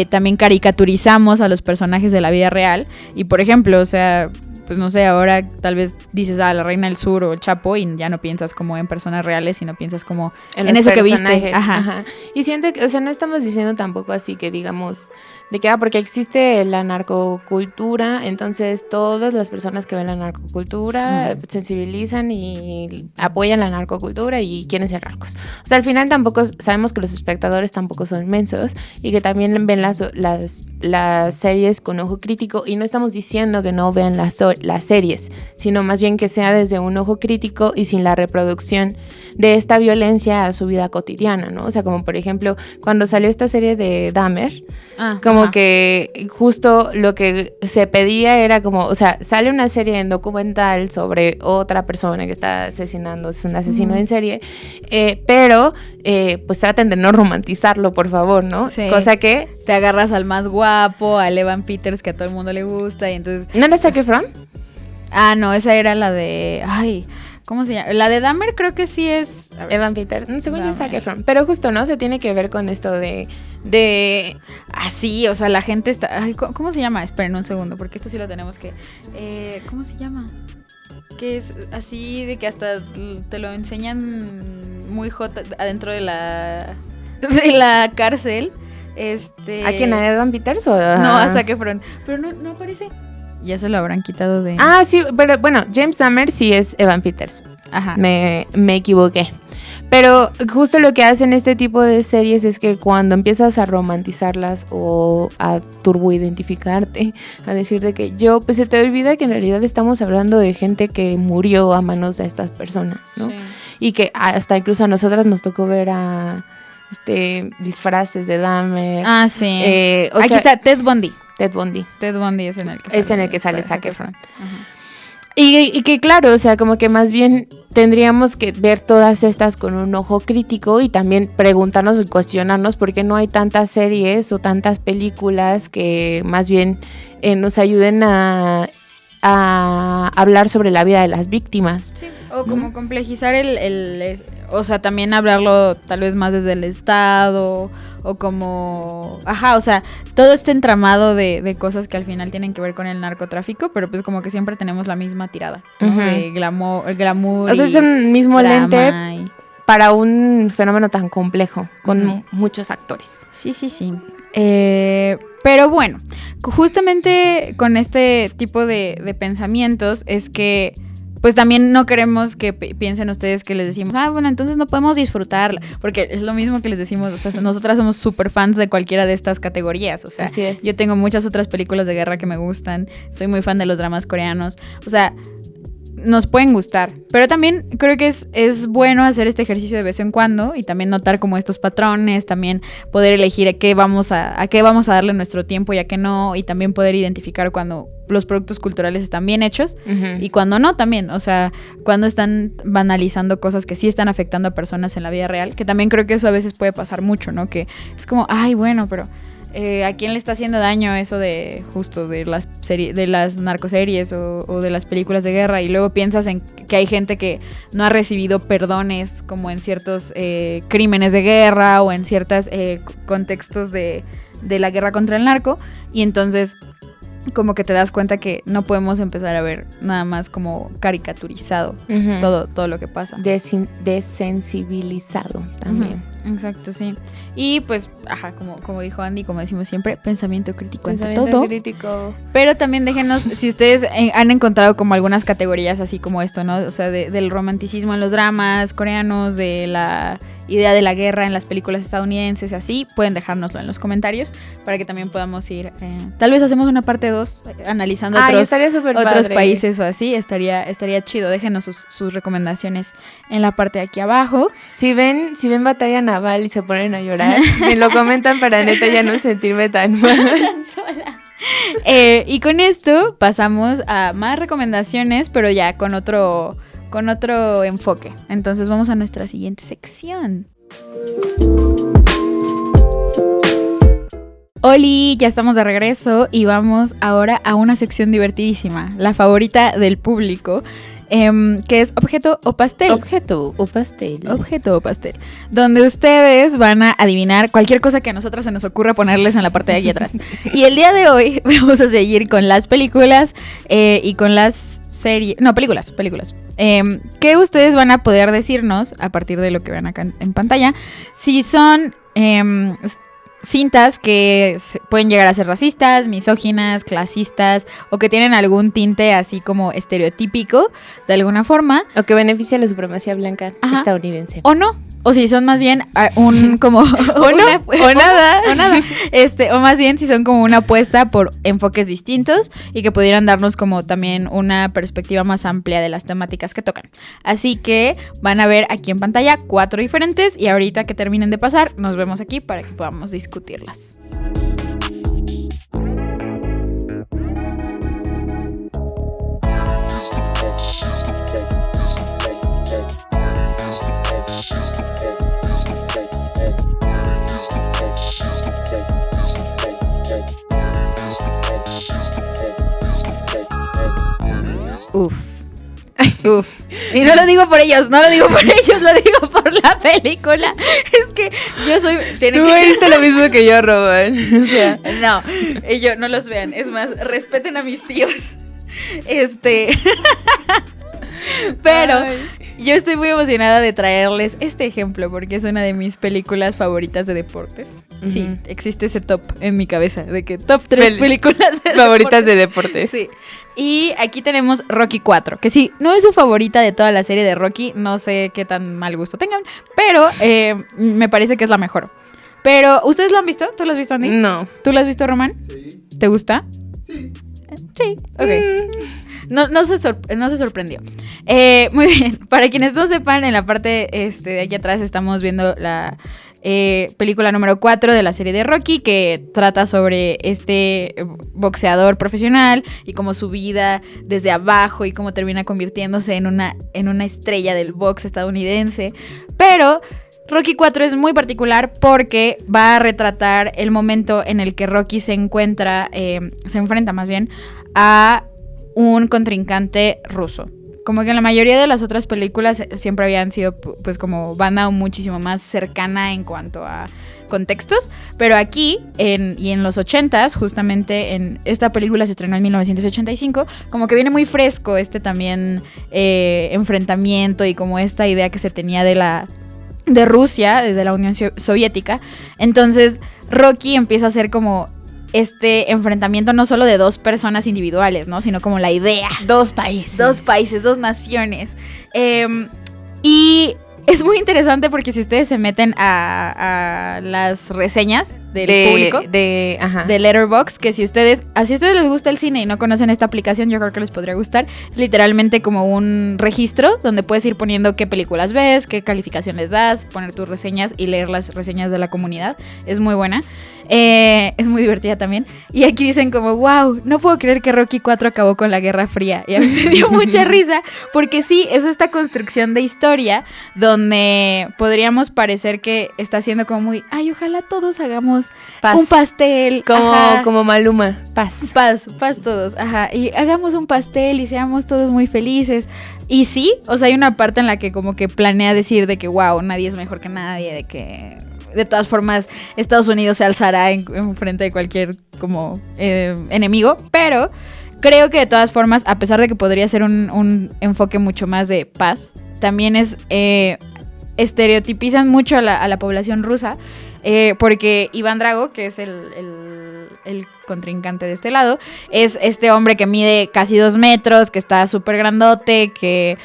también caricaturizamos a los personajes de la vida real y por ejemplo, o sea, pues no sé, ahora tal vez dices, la Reina del Sur o el Chapo y ya no piensas como en personas reales, sino piensas como en eso que viste. Ajá. Y siento que, o sea, no estamos diciendo tampoco así que digamos de que, porque existe la narcocultura, entonces todas las personas que ven la narcocultura sensibilizan y apoyan la narcocultura y quieren ser narcos. O sea, al final tampoco, sabemos que los espectadores tampoco son mensos y que también ven las series con ojo crítico y no estamos diciendo que no vean las series, sino más bien que sea desde un ojo crítico y sin la reproducción de esta violencia a su vida cotidiana, ¿no? O sea, como por ejemplo, cuando salió esta serie de Dahmer, como que justo lo que se pedía era como, o sea, sale una serie en documental sobre otra persona que está asesinando, es un asesino en serie, pero pues traten de no romantizarlo, por favor, ¿no? Sí. Cosa que te agarras al más guapo, al Evan Peters que a todo el mundo le gusta y entonces... ¿No era Zac Efron? No, esa era la de... ¿Cómo se llama? La de Dahmer creo que sí es... Evan Peters, según yo es Zac Efron. Pero justo, ¿no? Se tiene que ver con esto de... sí, o sea, la gente está... ¿Cómo se llama? Esperen un segundo, porque esto sí lo tenemos que... ¿Cómo se llama? Que es así de que hasta te lo enseñan muy hot adentro de la cárcel. ¿A quién? ¿A Evan Peters o...? No, a Zac Efron. Pero no aparece... Ya se lo habrán quitado de... sí, pero bueno, James Dahmer sí es Evan Peters. Ajá. Me equivoqué. Pero justo lo que hacen este tipo de series es que cuando empiezas a romantizarlas o a turboidentificarte, a decirte que pues se te olvida que en realidad estamos hablando de gente que murió a manos de estas personas, ¿no? Sí. Y que hasta incluso a nosotras nos tocó ver a disfraces de Dahmer. Sí. Aquí está Ted Bundy. Ted Bundy es en el que sale Zac Efron. Y que claro, o sea, como que más bien tendríamos que ver todas estas con un ojo crítico y también preguntarnos y cuestionarnos por qué no hay tantas series o tantas películas que más bien nos ayuden a hablar sobre la vida de las víctimas. Sí, o como complejizar o sea, también hablarlo tal vez más desde el Estado, o como, o sea, todo este entramado de cosas que al final tienen que ver con el narcotráfico, pero pues como que siempre tenemos la misma tirada, ¿no? De glamour. O sea, es un mismo lente para un fenómeno tan complejo, con muchos actores. Sí. Pero bueno, justamente con este tipo de pensamientos es que pues también no queremos que piensen ustedes que les decimos, bueno, entonces no podemos disfrutarla, porque es lo mismo que les decimos, o sea, nosotras somos súper fans de cualquiera de estas categorías, o sea, así es. Yo tengo muchas otras películas de guerra que me gustan, soy muy fan de los dramas coreanos, o sea, nos pueden gustar, pero también creo que es bueno hacer este ejercicio de vez en cuando y también notar como estos patrones, también poder elegir a qué vamos a darle nuestro tiempo y a qué no, y también poder identificar cuando los productos culturales están bien hechos y cuando no también, o sea, cuando están banalizando cosas que sí están afectando a personas en la vida real, que también creo que eso a veces puede pasar mucho, ¿no? Que es como, bueno, pero ¿a quién le está haciendo daño eso de justo de las narcoseries o de las películas de guerra? Y luego piensas en que hay gente que no ha recibido perdones como en ciertos crímenes de guerra o en ciertos contextos de la guerra contra el narco, y entonces como que te das cuenta que no podemos empezar a ver nada más como caricaturizado todo lo que pasa. Desensibilizado también. Exacto, sí. Y pues, como dijo Andy, como decimos siempre, pensamiento crítico ante todo. Pensamiento crítico. Pero también déjenos si ustedes han encontrado como algunas categorías así como esto, ¿no? O sea, del romanticismo en los dramas coreanos, de la idea de la guerra en las películas estadounidenses y así, pueden dejárnoslo en los comentarios para que también podamos ir. Tal vez hacemos una parte 2 analizando otros países o así. Estaría chido. Déjenos sus recomendaciones en la parte de aquí abajo. Si ven batalla naval y se ponen a llorar, me lo comentan para neta ya no sentirme tan mal. Tan sola. Y con esto pasamos a más recomendaciones, pero ya con otro enfoque. Entonces vamos a nuestra siguiente sección. Oli, ya estamos de regreso y vamos ahora a una sección divertidísima, la favorita del público, que es Objeto o Pastel. Objeto o pastel. Donde ustedes van a adivinar cualquier cosa que a nosotras se nos ocurra ponerles en la parte de aquí atrás. Y el día de hoy vamos a seguir con las películas y con las series... No, películas. Que ustedes van a poder decirnos, a partir de lo que vean acá en pantalla, si son... cintas que pueden llegar a ser racistas, misóginas, clasistas o que tienen algún tinte así como estereotípico de alguna forma. O que beneficia la supremacía blanca estadounidense. O no. O si son más bien un como... o nada. O nada. O más bien si son como una apuesta por enfoques distintos y que pudieran darnos como también una perspectiva más amplia de las temáticas que tocan. Así que van a ver aquí en pantalla 4 diferentes y ahorita que terminen de pasar nos vemos aquí para que podamos discutirlas. Uf. Y no lo digo por ellos, lo digo por la película. Es que yo soy... Tú viste lo mismo que yo, Robert. O sea, no, ellos no los vean. Es más, respeten a mis tíos. Pero yo estoy muy emocionada de traerles este ejemplo porque es una de mis películas favoritas de deportes. Uh-huh. Sí, existe ese top en mi cabeza de que top 3 películas favoritas de deportes. Sí. Y aquí tenemos Rocky 4, que sí, no es su favorita de toda la serie de Rocky, no sé qué tan mal gusto tengan, pero me parece que es la mejor. Pero, ¿ustedes lo han visto? ¿Tú lo has visto, Andy? No. ¿Tú lo has visto, Román? Sí. ¿Te gusta? Sí. Sí, ok. No se sorprendió. Muy bien, para quienes no sepan, en la parte de aquí atrás estamos viendo la película número 4 de la serie de Rocky, que trata sobre este boxeador profesional y cómo su vida desde abajo y cómo termina convirtiéndose en una estrella del box estadounidense. Pero Rocky 4 es muy particular porque va a retratar el momento en el que Rocky se enfrenta más bien a un contrincante ruso. Como que en la mayoría de las otras películas siempre habían sido pues como banda muchísimo más cercana en cuanto a contextos, pero aquí en los 80s, justamente en esta película se estrenó en 1985, como que viene muy fresco también enfrentamiento y como esta idea que se tenía de Rusia, desde la Unión Soviética. Entonces Rocky empieza a ser como este enfrentamiento no solo de dos personas individuales, ¿no? Sino como la idea. Dos países, dos naciones. Y es muy interesante porque si ustedes se meten a las reseñas del público de Letterboxd, que si a ustedes les gusta el cine y no conocen esta aplicación, yo creo que les podría gustar. Es literalmente como un registro donde puedes ir poniendo qué películas ves, qué calificación les das, poner tus reseñas y leer las reseñas de la comunidad. Es muy buena. Es muy divertida también. Y aquí dicen como, wow, no puedo creer que Rocky 4 acabó con la Guerra Fría. Y a mí me dio mucha risa porque sí, es esta construcción de historia donde podríamos parecer que está siendo como muy, ay, ojalá todos hagamos un pastel. Como Maluma, paz todos, ajá. Y hagamos un pastel y seamos todos muy felices. Y sí, o sea, hay una parte en la que como que planea decir de que, wow, nadie es mejor que nadie, de que de todas formas Estados Unidos se alzará en frente de cualquier como enemigo, pero creo que de todas formas, a pesar de que podría ser un enfoque mucho más de paz, también es estereotipizan mucho a la población rusa, porque Iván Drago, que es el contrincante de este lado, es este hombre que mide casi 2 metros, que está súper grandote, que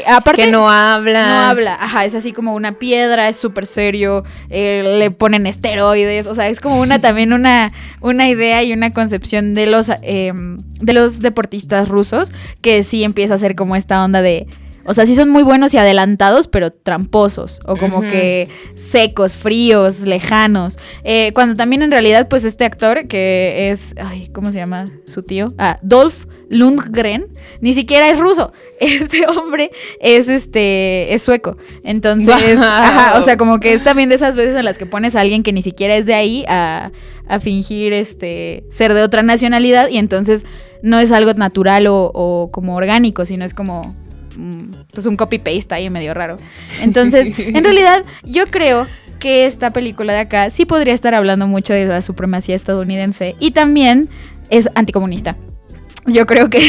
aparte que no habla. No habla, ajá, es así como una piedra, es súper serio, le ponen esteroides, o sea, es como también una idea y una concepción de los deportistas rusos, que sí empieza a ser como esta onda de... O sea, sí son muy buenos y adelantados, pero tramposos. O como que secos, fríos, lejanos. Cuando también en realidad, pues este actor que es... Ay, ¿cómo se llama su tío? Dolph Lundgren. Ni siquiera es ruso. Este hombre es sueco. Entonces, ajá, o sea, como que es también de esas veces en las que pones a alguien que ni siquiera es de ahí a fingir ser de otra nacionalidad. Y entonces no es algo natural o como orgánico, sino es como... pues un copy-paste ahí medio raro. Entonces, en realidad, yo creo que esta película de acá sí podría estar hablando mucho de la supremacía estadounidense y también es anticomunista. Yo creo que...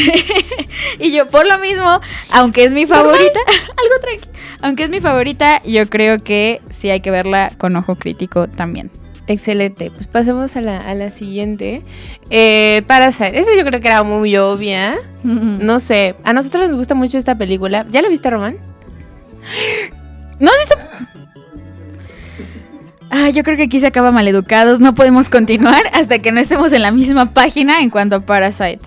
y yo por lo mismo, aunque es mi favorita... algo tranqui. Aunque es mi favorita, yo creo que sí hay que verla con ojo crítico también. Excelente, pues pasemos a la siguiente. Parasite, esa yo creo que era muy obvia. No sé, a nosotros nos gusta mucho esta película. ¿Ya la viste, Román? ¿No has visto? Yo creo que aquí se acaba Maleducados. No podemos continuar hasta que no estemos en la misma página en cuanto a Parasite.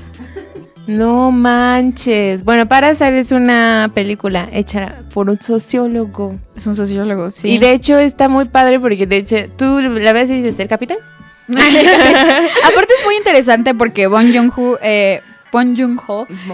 No manches. Bueno, Parasite es una película hecha por un sociólogo. Es un sociólogo, sí. Y de hecho está muy padre porque de hecho tú la ves y dices, ¿el capitán? Aparte es muy interesante porque Bong Joon-ho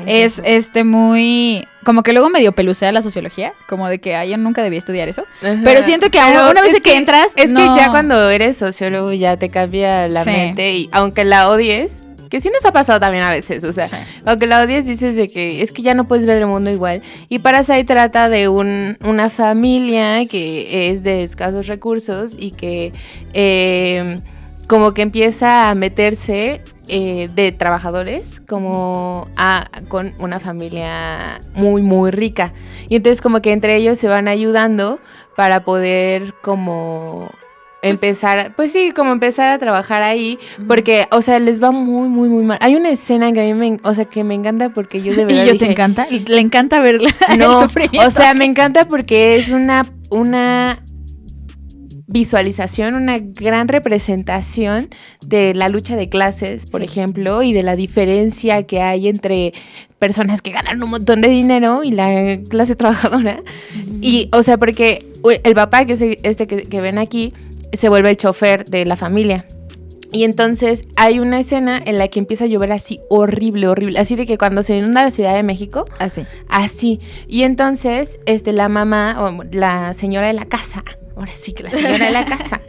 es muy... Como que luego medio pelucea la sociología, como de que yo nunca debía estudiar eso. Ajá. Pero siento que una vez que entras... Es que ya cuando eres sociólogo ya te cambia la mente y aunque la odies... Que sí nos ha pasado también a veces, o sea, aunque la odies dices de que es que ya no puedes ver el mundo igual. Y Parasite trata de una familia que es de escasos recursos y que como que empieza a meterse de trabajadores como con una familia muy, muy rica. Y entonces como que entre ellos se van ayudando para poder como... empezar a trabajar ahí, porque, o sea, les va muy, muy, muy mal. Hay una escena que a mí que me encanta porque yo de verdad ¿Y te encanta? ¿Le encanta verla? No, o sea, me encanta porque es una visualización, una gran representación de la lucha de clases, por ejemplo, y de la diferencia que hay entre personas que ganan un montón de dinero y la clase trabajadora. Y, o sea, porque el papá, que es que ven aquí, se vuelve el chofer de la familia. Y entonces hay una escena en la que empieza a llover así horrible, horrible. Así de que cuando se inunda la Ciudad de México. Así. Y entonces la mamá, o la señora de la casa, ahora sí que la señora de la casa,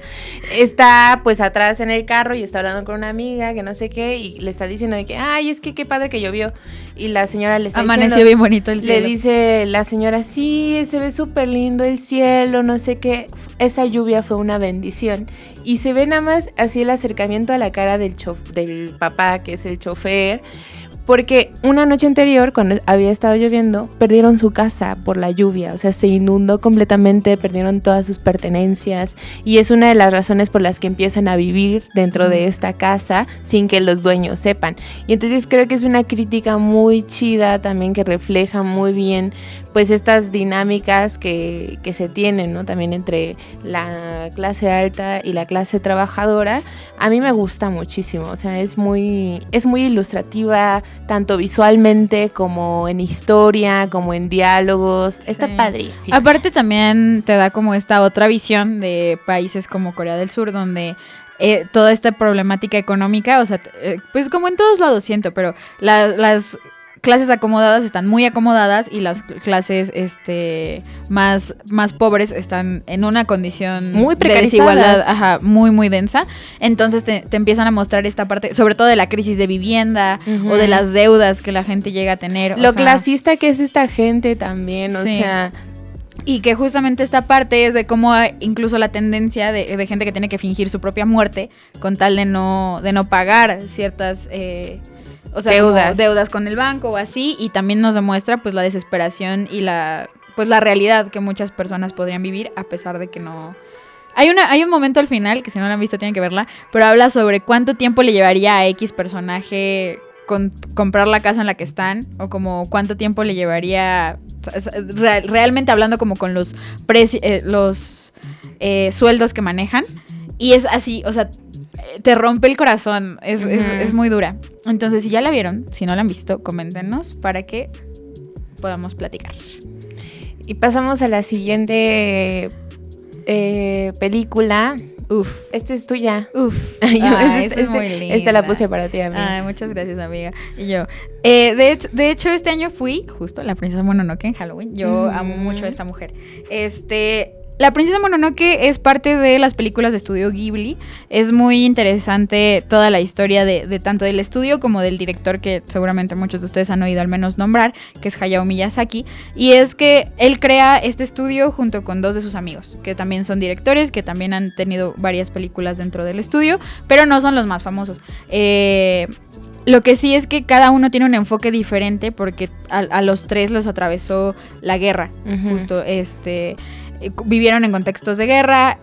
está pues atrás en el carro y está hablando con una amiga que no sé qué y le está diciendo de que, ay, es que qué padre que llovió. Y la señora le está Amaneció bien bonito el cielo. Le dice la señora, sí, se ve súper lindo el cielo, no sé qué. Esa lluvia fue una bendición. Y se ve nada más así el acercamiento a la cara del papá, que es el chofer. Porque una noche anterior, cuando había estado lloviendo, perdieron su casa por la lluvia. O sea, se inundó completamente, perdieron todas sus pertenencias. Y es una de las razones por las que empiezan a vivir dentro de esta casa sin que los dueños sepan. Y entonces creo que es una crítica muy chida también que refleja muy bien pues estas dinámicas que se tienen, ¿no? También entre la clase alta y la clase trabajadora. A mí me gusta muchísimo. O sea, es muy ilustrativa, tanto visualmente como en historia, como en diálogos. Está padrísimo. Aparte también te da como esta otra visión de países como Corea del Sur, donde toda esta problemática económica, o sea, pues como en todos lados siento, pero las clases acomodadas están muy acomodadas y las clases más pobres están en una condición muy de desigualdad, muy muy densa. Entonces te empiezan a mostrar esta parte, sobre todo de la crisis de vivienda o de las deudas que la gente llega a tener. Lo clasista que es esta gente también, o sea... Y que justamente esta parte es de cómo incluso la tendencia de gente que tiene que fingir su propia muerte con tal de no pagar ciertas... deudas con el banco o así, y también nos demuestra pues la desesperación y pues la realidad que muchas personas podrían vivir a pesar de que no... Hay un momento al final, que si no la han visto tienen que verla, pero habla sobre cuánto tiempo le llevaría a X personaje comprar la casa en la que están, o como cuánto tiempo le llevaría, realmente hablando como con los sueldos que manejan, y es así, o sea, te rompe el corazón, es muy dura. Entonces, si ya la vieron, si no la han visto, coméntenos para que podamos platicar. Y pasamos a la siguiente película. Esta es tuya. Esta es muy linda. Esta la puse para ti, amiga. Ay, muchas gracias, amiga. Y yo, de hecho, este año fui justo La Princesa Mononoke en Halloween. Yo amo mucho a esta mujer. La Princesa Mononoke es parte de las películas de estudio Ghibli. Es muy interesante toda la historia de tanto del estudio como del director, que seguramente muchos de ustedes han oído al menos nombrar, que es Hayao Miyazaki. Y es que él crea este estudio junto con 2 de sus amigos, que también son directores, que también han tenido varias películas dentro del estudio, pero no son los más famosos. Lo que sí es que cada uno tiene un enfoque diferente, porque a los 3 los atravesó la guerra. Justo vivieron en contextos de guerra,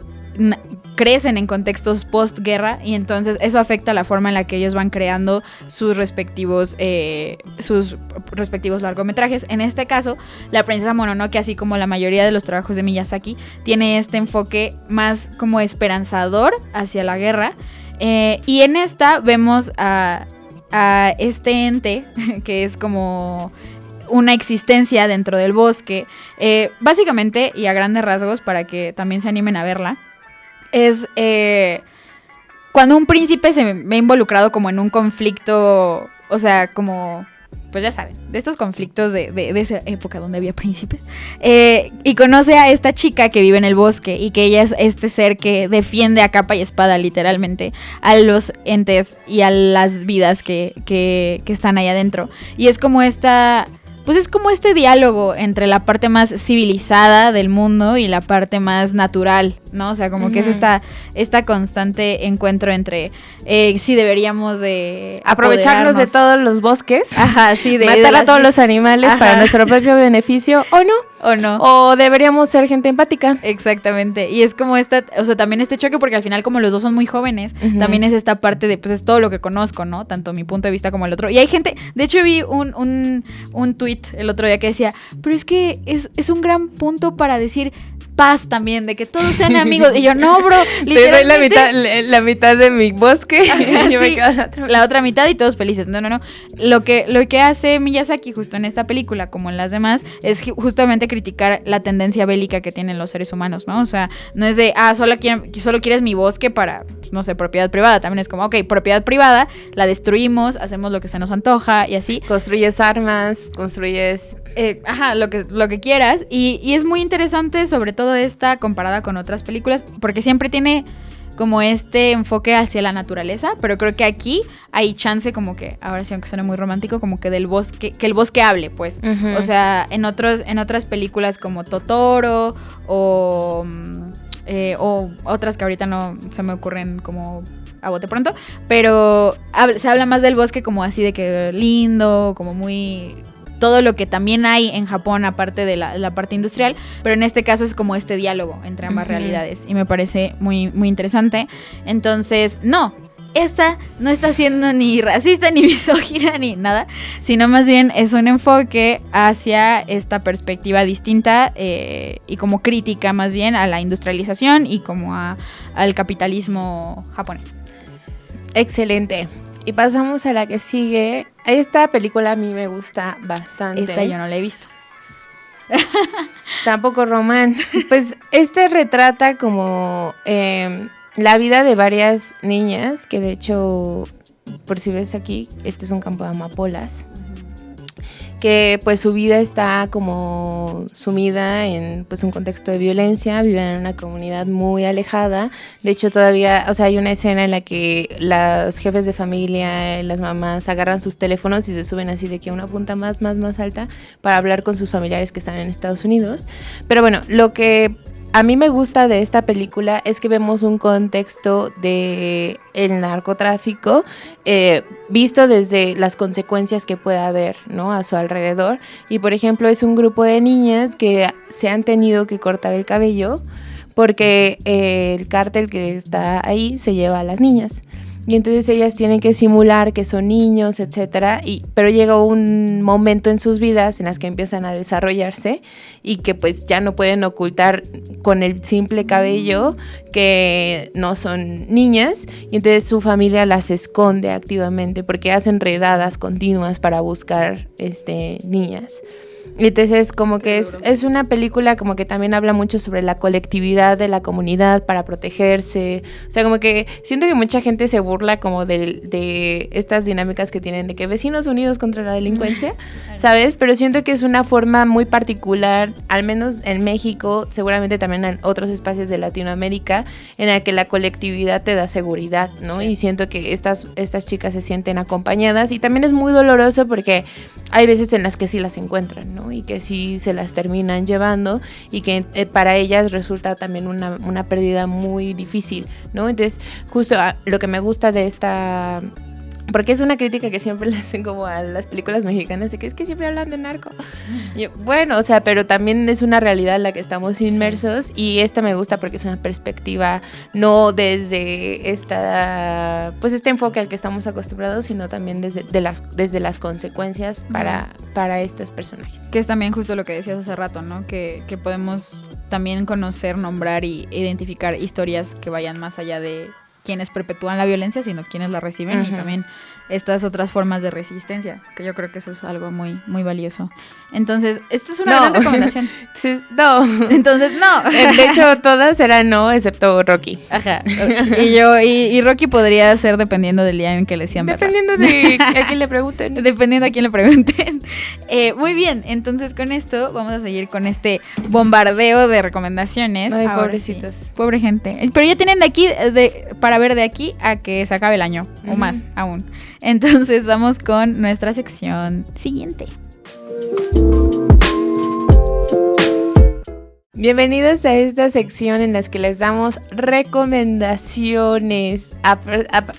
crecen en contextos postguerra, y entonces eso afecta la forma en la que ellos van creando sus respectivos largometrajes. En este caso, La Princesa Mononoke, así como la mayoría de los trabajos de Miyazaki, tiene este enfoque más como esperanzador hacia la guerra, y en esta vemos a este ente que es como una existencia dentro del bosque. Básicamente, y a grandes rasgos, para que también se animen a verla, es cuando un príncipe se ve involucrado como en un conflicto, o sea, como, pues ya saben, de estos conflictos de esa época donde había príncipes, y conoce a esta chica que vive en el bosque, y que ella es este ser que defiende a capa y espada, literalmente, a los entes y a las vidas que están ahí adentro. Y es como pues es como este diálogo entre la parte más civilizada del mundo y la parte más natural, ¿no? O sea, como que es esta constante encuentro entre si deberíamos de aprovecharnos de todos los bosques. Ajá, sí, matar a todos los animales para nuestro propio beneficio, o no. O deberíamos ser gente empática. Exactamente. Y es como o sea, también este choque, porque al final, como los dos son muy jóvenes, también es esta parte de, pues es todo lo que conozco, ¿no? Tanto mi punto de vista como el otro. Y hay gente, de hecho vi un tweet el otro día que decía, pero es que es un gran punto para decir paz también, de que todos sean amigos. Y yo, no, bro, literalmente la mitad de mi bosque. Ajá, yo sí, me quedo la otra mitad y todos felices. No. Lo que hace Miyazaki justo en esta película, como en las demás, es justamente criticar la tendencia bélica que tienen los seres humanos, ¿no? O sea, no es de, solo quieres mi bosque para, no sé, propiedad privada. También es como, ok, propiedad privada, la destruimos, hacemos lo que se nos antoja y así. Construyes armas, construyes... lo que quieras. Y es muy interesante, sobre todo esta, comparada con otras películas, porque siempre tiene como este enfoque hacia la naturaleza, pero creo que aquí hay chance como que, ahora sí, aunque suene muy romántico, como que del bosque, que el bosque hable, pues. O sea, en otras películas como Totoro o otras que ahorita no se me ocurren como a bote pronto, pero se habla más del bosque como así de que lindo, como muy... todo lo que también hay en Japón, aparte de la parte industrial, pero en este caso es como este diálogo entre ambas realidades, y me parece muy, muy interesante. Entonces, esta no está siendo ni racista, ni misógina, ni nada, sino más bien es un enfoque hacia esta perspectiva distinta, y como crítica más bien a la industrialización y como al capitalismo japonés. Excelente. Y pasamos a la que sigue. Esta película a mí me gusta bastante. Esta yo no la he visto. Tampoco, Román. Pues retrata como la vida de varias niñas, que de hecho, por si ves aquí, este es un campo de amapolas, que pues su vida está como sumida en pues un contexto de violencia, viven en una comunidad muy alejada. De hecho todavía, o sea, hay una escena en la que los jefes de familia, las mamás agarran sus teléfonos y se suben así de que a una punta más alta para hablar con sus familiares que están en Estados Unidos. Pero bueno, lo que a mí me gusta de esta película es que vemos un contexto de el narcotráfico visto desde las consecuencias que puede haber, ¿no?, a su alrededor. Y por ejemplo es un grupo de niñas que se han tenido que cortar el cabello porque el cártel que está ahí se lleva a las niñas. Y entonces ellas tienen que simular que son niños, etcétera, pero llega un momento en sus vidas en las que empiezan a desarrollarse y que pues ya no pueden ocultar con el simple cabello que no son niñas, y entonces su familia las esconde activamente porque hacen redadas continuas para buscar niñas. Entonces como que es una película como que también habla mucho sobre la colectividad de la comunidad para protegerse. O sea, como que siento que mucha gente se burla como de estas dinámicas que tienen de que vecinos unidos contra la delincuencia, ¿sabes? Pero siento que es una forma muy particular, al menos en México, seguramente también en otros espacios de Latinoamérica, en la que la colectividad te da seguridad, ¿no? Y siento que estas chicas se sienten acompañadas, y también es muy doloroso porque hay veces en las que sí las encuentran, ¿no? Y que sí se las terminan llevando, y que para ellas resulta también una pérdida muy difícil, ¿no? Entonces, justo lo que me gusta de esta... Porque es una crítica que siempre le hacen como a las películas mexicanas, de que es que siempre hablan de narco. Y bueno, o sea, pero también es una realidad en la que estamos inmersos, y esta me gusta porque es una perspectiva no desde este enfoque al que estamos acostumbrados, sino también desde las consecuencias para estos personajes. Que es también justo lo que decías hace rato, ¿no? Que podemos también conocer, nombrar y identificar historias que vayan más allá de quienes perpetúan la violencia, sino quienes la reciben, y también estas otras formas de resistencia, que yo creo que eso es algo muy, muy valioso. Entonces, esta es una gran recomendación. No. Entonces, no. De hecho, todas eran no, excepto Rocky. Ajá. Y Rocky podría ser dependiendo del día en que le decían verdad. Dependiendo de a quién le pregunten. Dependiendo a quién le pregunten. Muy bien, entonces con esto vamos a seguir con este bombardeo de recomendaciones. Ay, pobrecitos. Sí. Pobre gente. Pero ya tienen de aquí, para ver de aquí a que se acabe el año, o más aún. Entonces vamos con nuestra sección siguiente. Bienvenidos a esta sección en la que les damos recomendaciones.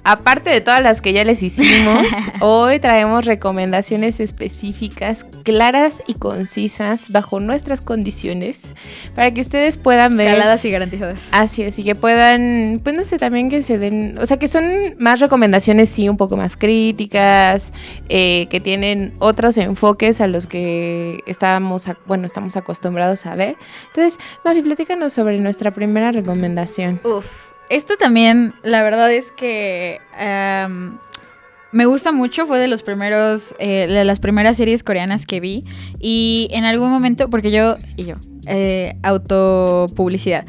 Aparte de todas las que ya les hicimos, hoy traemos recomendaciones específicas, claras y concisas, bajo nuestras condiciones, para que ustedes puedan ver. Caladas y garantizadas. Así es, y que puedan, pues no sé, también que se den, o sea, que son más recomendaciones, sí, un poco más críticas, que tienen otros enfoques a los que estamos acostumbrados a ver. Entonces, Mafi, platícanos sobre nuestra primera recomendación. Esta también, la verdad es que me gusta mucho, fue de las primeras series coreanas que vi, y en algún momento, porque yo autopublicidad.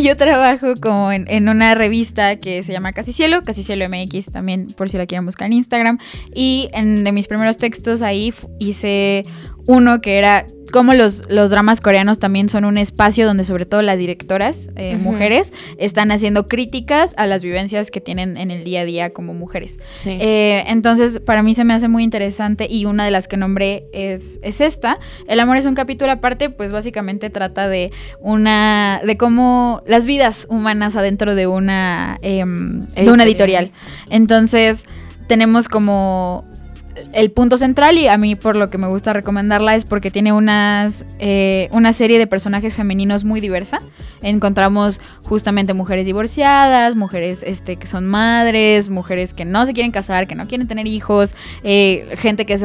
Yo trabajo como en una revista que se llama Casi Cielo MX, también por si la quieren buscar en Instagram, y de mis primeros textos ahí hice uno que era cómo los dramas coreanos también son un espacio donde sobre todo las directoras, mujeres, están haciendo críticas a las vivencias que tienen en el día a día como mujeres. Sí. Entonces, para mí se me hace muy interesante, y una de las que nombré es esta. El amor es un capítulo aparte, pues básicamente trata de cómo las vidas humanas adentro de una editorial. Entonces, tenemos como el punto central, y a mí por lo que me gusta recomendarla es porque tiene una serie de personajes femeninos muy diversa. Encontramos justamente mujeres divorciadas, mujeres que son madres, mujeres que no se quieren casar, que no quieren tener hijos, gente que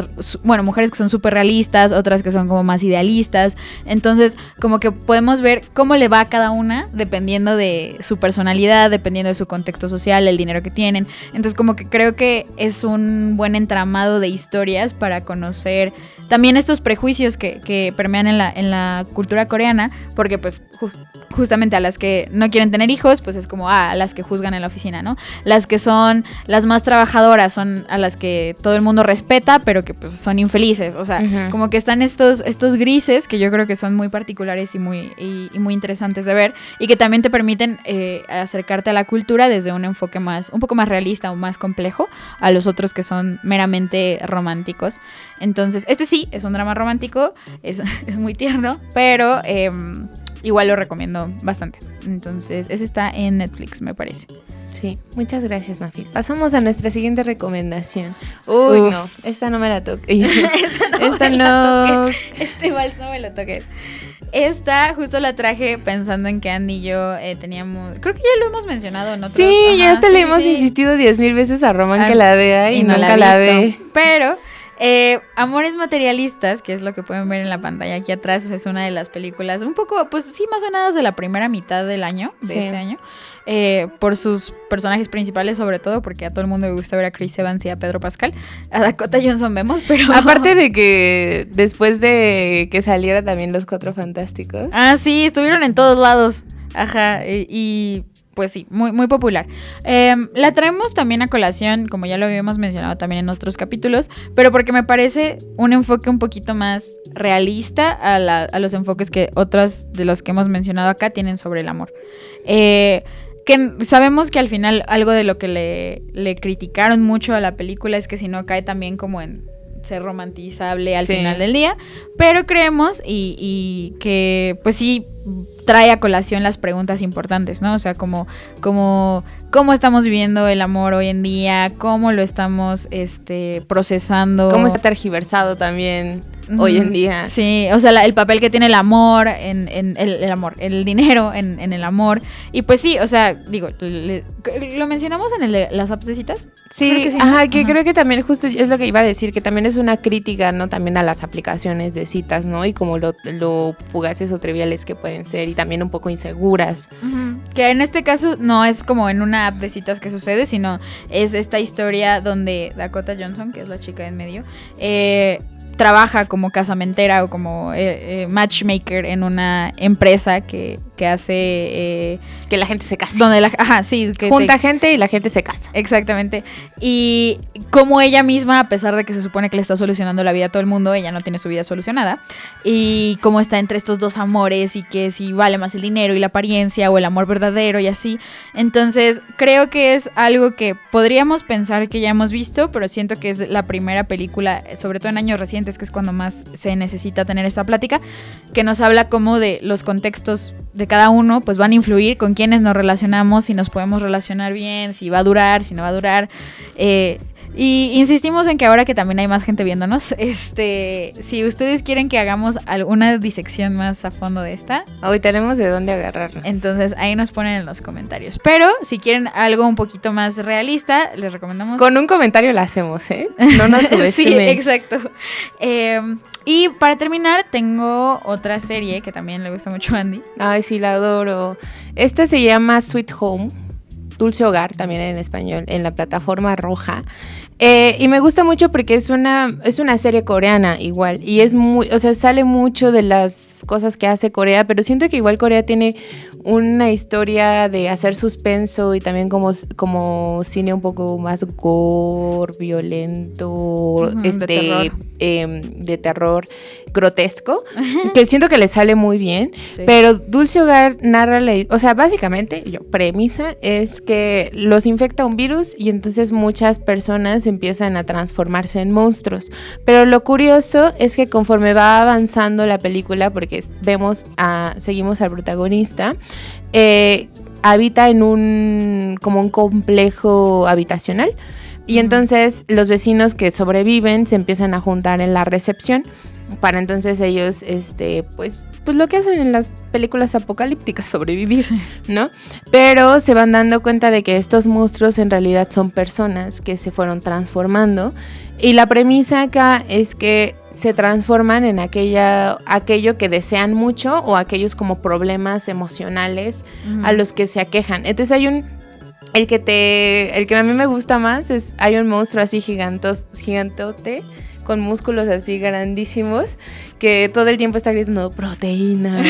mujeres que son súper realistas, otras que son como más idealistas. Entonces, como que podemos ver cómo le va a cada una dependiendo de su personalidad, dependiendo de su contexto social, el dinero que tienen. Entonces, como que creo que es un buen entramado de historias para conocer también estos prejuicios que permean en la cultura coreana, porque pues justamente a las que no quieren tener hijos, pues es como a las que juzgan en la oficina, ¿no? Las que son las más trabajadoras son a las que todo el mundo respeta, pero que pues son infelices. O sea, como que están estos grises que yo creo que son muy particulares y muy interesantes de ver, y que también te permiten acercarte a la cultura desde un enfoque un poco más realista o más complejo a los otros que son meramente románticos. Entonces, este sí es un drama romántico, es muy tierno, pero igual lo recomiendo bastante. Entonces, ese está en Netflix, me parece. Sí, muchas gracias, Mafi. Pasamos a nuestra siguiente recomendación. Uy, no, esta no me la toqué. Esta no. Este vals no me lo toqué. Esta justo la traje pensando en que Andy y yo teníamos... Creo que ya lo hemos mencionado en otros... Sí, ya hasta le hemos insistido 10,000 veces a Román que la vea y no nunca la ve. Pero... Amores Materialistas, que es lo que pueden ver en la pantalla aquí atrás, es una de las películas un poco, pues sí, más sonadas de la primera mitad del año, este año, por sus personajes principales sobre todo, porque a todo el mundo le gusta ver a Chris Evans y a Pedro Pascal. A Dakota Johnson vemos, pero... Aparte de que después de que saliera también Los Cuatro Fantásticos. Ah, sí, estuvieron en todos lados. Ajá, y pues sí, muy, muy popular. La traemos también a colación, como ya lo habíamos mencionado también en otros capítulos, pero porque me parece un enfoque un poquito más realista a los enfoques que otros de los que hemos mencionado acá tienen sobre el amor. Que sabemos que al final algo de lo que le criticaron mucho a la película es que si no cae también como en ser romantizable al final del día, pero creemos y que pues sí trae a colación las preguntas importantes, ¿no? O sea, cómo estamos viviendo el amor hoy en día, cómo lo estamos procesando. Cómo está tergiversado también hoy en día. Sí, o sea, el papel que tiene el amor en el amor, el dinero en el amor. Y pues sí, o sea, digo, ¿lo mencionamos en el de las apps de citas? Sí, creo que también justo es lo que iba a decir, que también es una crítica, ¿no? También a las aplicaciones de citas, ¿no? Y como lo fugaces o triviales que pueden ser y también un poco inseguras. Que en este caso no es como en una app de citas que sucede, sino es esta historia donde Dakota Johnson, que es la chica en medio, trabaja como casamentera o como matchmaker en una empresa que hace... que la gente se casa. Donde junta gente y la gente se casa. Exactamente. Y como ella misma, a pesar de que se supone que le está solucionando la vida a todo el mundo, ella no tiene su vida solucionada. Y cómo está entre estos dos amores y que si vale más el dinero y la apariencia o el amor verdadero y así. Entonces, creo que es algo que podríamos pensar que ya hemos visto, pero siento que es la primera película, sobre todo en años recientes, que es cuando más se necesita tener esta plática, que nos habla como de los contextos de cada uno, pues van a influir con quiénes nos relacionamos, si nos podemos relacionar bien, si va a durar, si no va a durar. Y insistimos en que ahora que también hay más gente viéndonos, si ustedes quieren que hagamos alguna disección más a fondo de esta, hoy tenemos de dónde agarrarnos. Entonces ahí nos ponen en los comentarios. Pero si quieren algo un poquito más realista, les recomendamos... Con un comentario la hacemos, ¿eh? No nos subestimen. Sí, exacto. Y para terminar, tengo otra serie que también le gusta mucho a Andy. Ay, sí, la adoro. Esta se llama Sweet Home, Dulce Hogar, también en español, en la plataforma roja. Y me gusta mucho porque es una serie coreana igual. Y es muy, o sea, sale mucho de las cosas que hace Corea, pero siento que igual Corea tiene una historia de hacer suspenso y también como cine un poco más gore, violento, de terror grotesco, que siento que le sale muy bien, sí. Pero Dulce Hogar narra, o sea, básicamente, premisa es que los infecta un virus y entonces muchas personas empiezan a transformarse en monstruos, pero lo curioso es que conforme va avanzando la película, porque seguimos al protagonista, habita en como un complejo habitacional y entonces los vecinos que sobreviven se empiezan a juntar en la recepción para entonces ellos, pues lo que hacen en las películas apocalípticas, sobrevivir, ¿no? Pero se van dando cuenta de que estos monstruos en realidad son personas que se fueron transformando y la premisa acá es que se transforman en aquello que desean mucho o aquellos como problemas emocionales a los que se aquejan. Entonces hay el que a mí me gusta más hay un monstruo así gigantote, con músculos así grandísimos, que todo el tiempo está gritando proteína,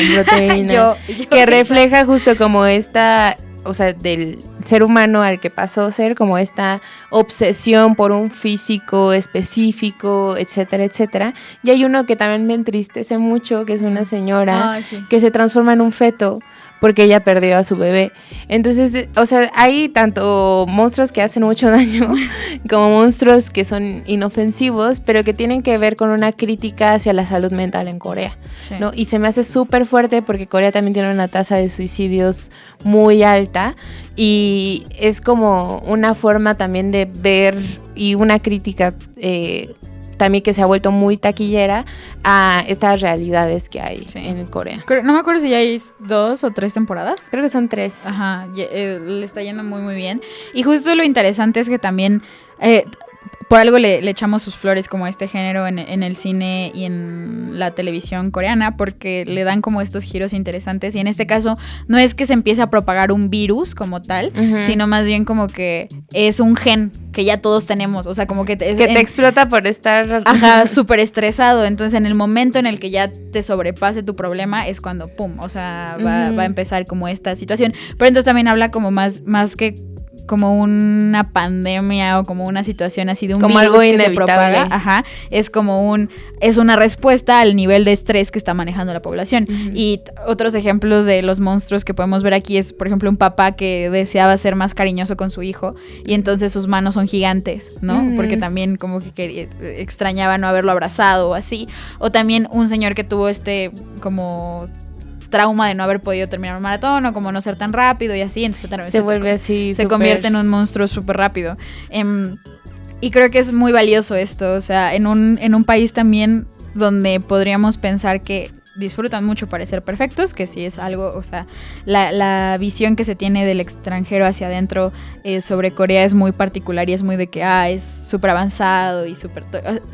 que refleja justo como esta, o sea, del ser humano al que pasó a ser, como esta obsesión por un físico específico, etcétera, etcétera. Y hay uno que también me entristece mucho, que es una señora que se transforma en un feto, porque ella perdió a su bebé. Entonces, o sea, hay tanto monstruos que hacen mucho daño como monstruos que son inofensivos, pero que tienen que ver con una crítica hacia la salud mental en Corea, sí, ¿no? Y se me hace súper fuerte porque Corea también tiene una tasa de suicidios muy alta y es como una forma también de ver y una crítica también que se ha vuelto muy taquillera a estas realidades que hay, sí, en Corea. No me acuerdo si ya hay 2 o 3 temporadas. Creo que son 3. Ajá, le está yendo muy muy bien. Y justo lo interesante es que también por algo le echamos sus flores como a este género en el cine y en la televisión coreana, porque le dan como estos giros interesantes. Y en este caso no es que se empiece a propagar un virus como tal, sino más bien como que es un gen que ya todos tenemos. O sea, como que te explota por estar... Ajá, súper estresado. Entonces, en el momento en el que ya te sobrepase tu problema es cuando, pum, o sea, va a empezar como esta situación. Pero entonces también habla como más que como una pandemia o como una situación así de un como virus algo que inevitable. Se propaga, ajá, es una respuesta al nivel de estrés que está manejando la población. Y otros ejemplos de los monstruos que podemos ver aquí es, por ejemplo, un papá que deseaba ser más cariñoso con su hijo y entonces sus manos son gigantes, ¿no? Porque también como que extrañaba no haberlo abrazado o así. O también un señor que tuvo como trauma de no haber podido terminar un maratón o como no ser tan rápido y así, entonces se vuelve así, se convierte en un monstruo súper rápido. Y creo que es muy valioso esto, o sea, en un país también donde podríamos pensar que disfrutan mucho parecer perfectos, que sí es algo, o sea, la visión que se tiene del extranjero hacia adentro sobre Corea es muy particular y es muy de que es súper avanzado y súper...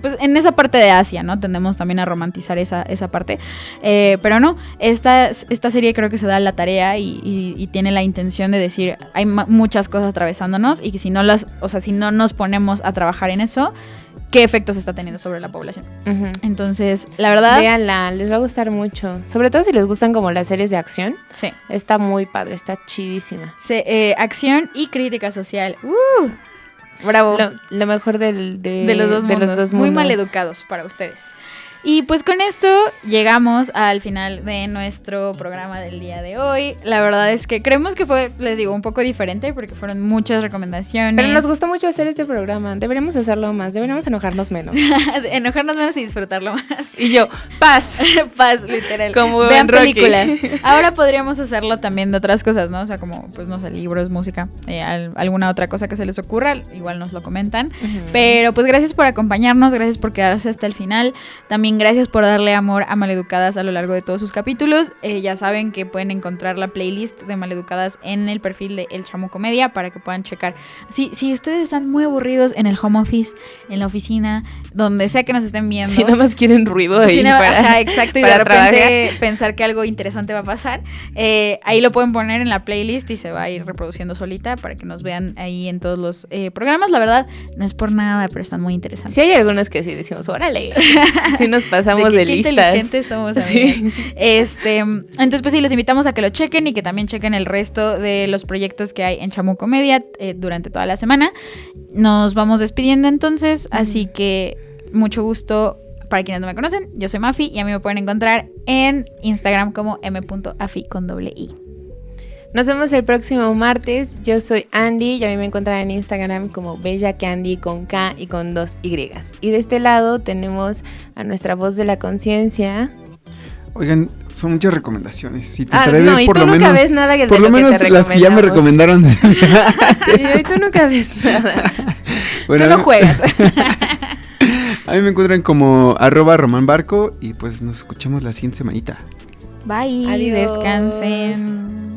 Pues en esa parte de Asia, ¿no? Tendemos también a romantizar esa parte, pero no, esta serie creo que se da la tarea y tiene la intención de decir, hay muchas cosas atravesándonos y que si no nos ponemos a trabajar en eso, qué efectos está teniendo sobre la población. Entonces, la verdad... Véanla, les va a gustar mucho. Sobre todo si les gustan como las series de acción. Sí. Está muy padre, está chidísima. Acción y crítica social. Bravo. Lo mejor de los dos mundos. Muy mal educados para ustedes. Y pues con esto llegamos al final de nuestro programa del día de hoy. La verdad es que creemos que fue, les digo, un poco diferente porque fueron muchas recomendaciones. Pero nos gustó mucho hacer este programa. Deberíamos hacerlo más, deberíamos enojarnos menos. Enojarnos menos y disfrutarlo más. Y yo, paz. Paz, literal. Como vean Rocky. Películas. Ahora podríamos hacerlo también de otras cosas, ¿no? O sea, como, pues no sé, libros, música, alguna otra cosa que se les ocurra, igual nos lo comentan. Pero pues gracias por acompañarnos, gracias por quedarse hasta el final. También gracias por darle amor a Maleducadas a lo largo de todos sus capítulos. Ya saben que pueden encontrar la playlist de Maleducadas en el perfil de El Chamo Comedia para que puedan checar. Si ustedes están muy aburridos en el home office, en la oficina, donde sea que nos estén viendo. Si nada más quieren ruido ahí exacto, y de repente pensar que algo interesante va a pasar, ahí lo pueden poner en la playlist y se va a ir reproduciendo solita para que nos vean ahí en todos los programas. La verdad, no es por nada, pero están muy interesantes. Sí hay algunos que sí decimos, órale, sí nos pasamos de listas. Qué inteligentes somos, amigas. Sí. Entonces, pues sí, los invitamos a que lo chequen y que también chequen el resto de los proyectos que hay en Chamu Comedia durante toda la semana. Nos vamos despidiendo entonces, así que mucho gusto. Para quienes no me conocen, yo soy Mafi y a mí me pueden encontrar en Instagram como m.afi con doble i. Nos vemos el próximo martes. Yo soy Andy y a mí me encuentran en Instagram como Bella Candy con K y con 2 Y. Y de este lado tenemos a nuestra voz de la conciencia. Oigan, son muchas recomendaciones. Si te no, y tú nunca ves nada de por lo menos las que ya me recomendaron. Y tú nunca ves nada. Bueno, tú no juegas. A mí me encuentran como @romanbarco y pues nos escuchamos la siguiente semanita. Bye. Adiós. Descansen.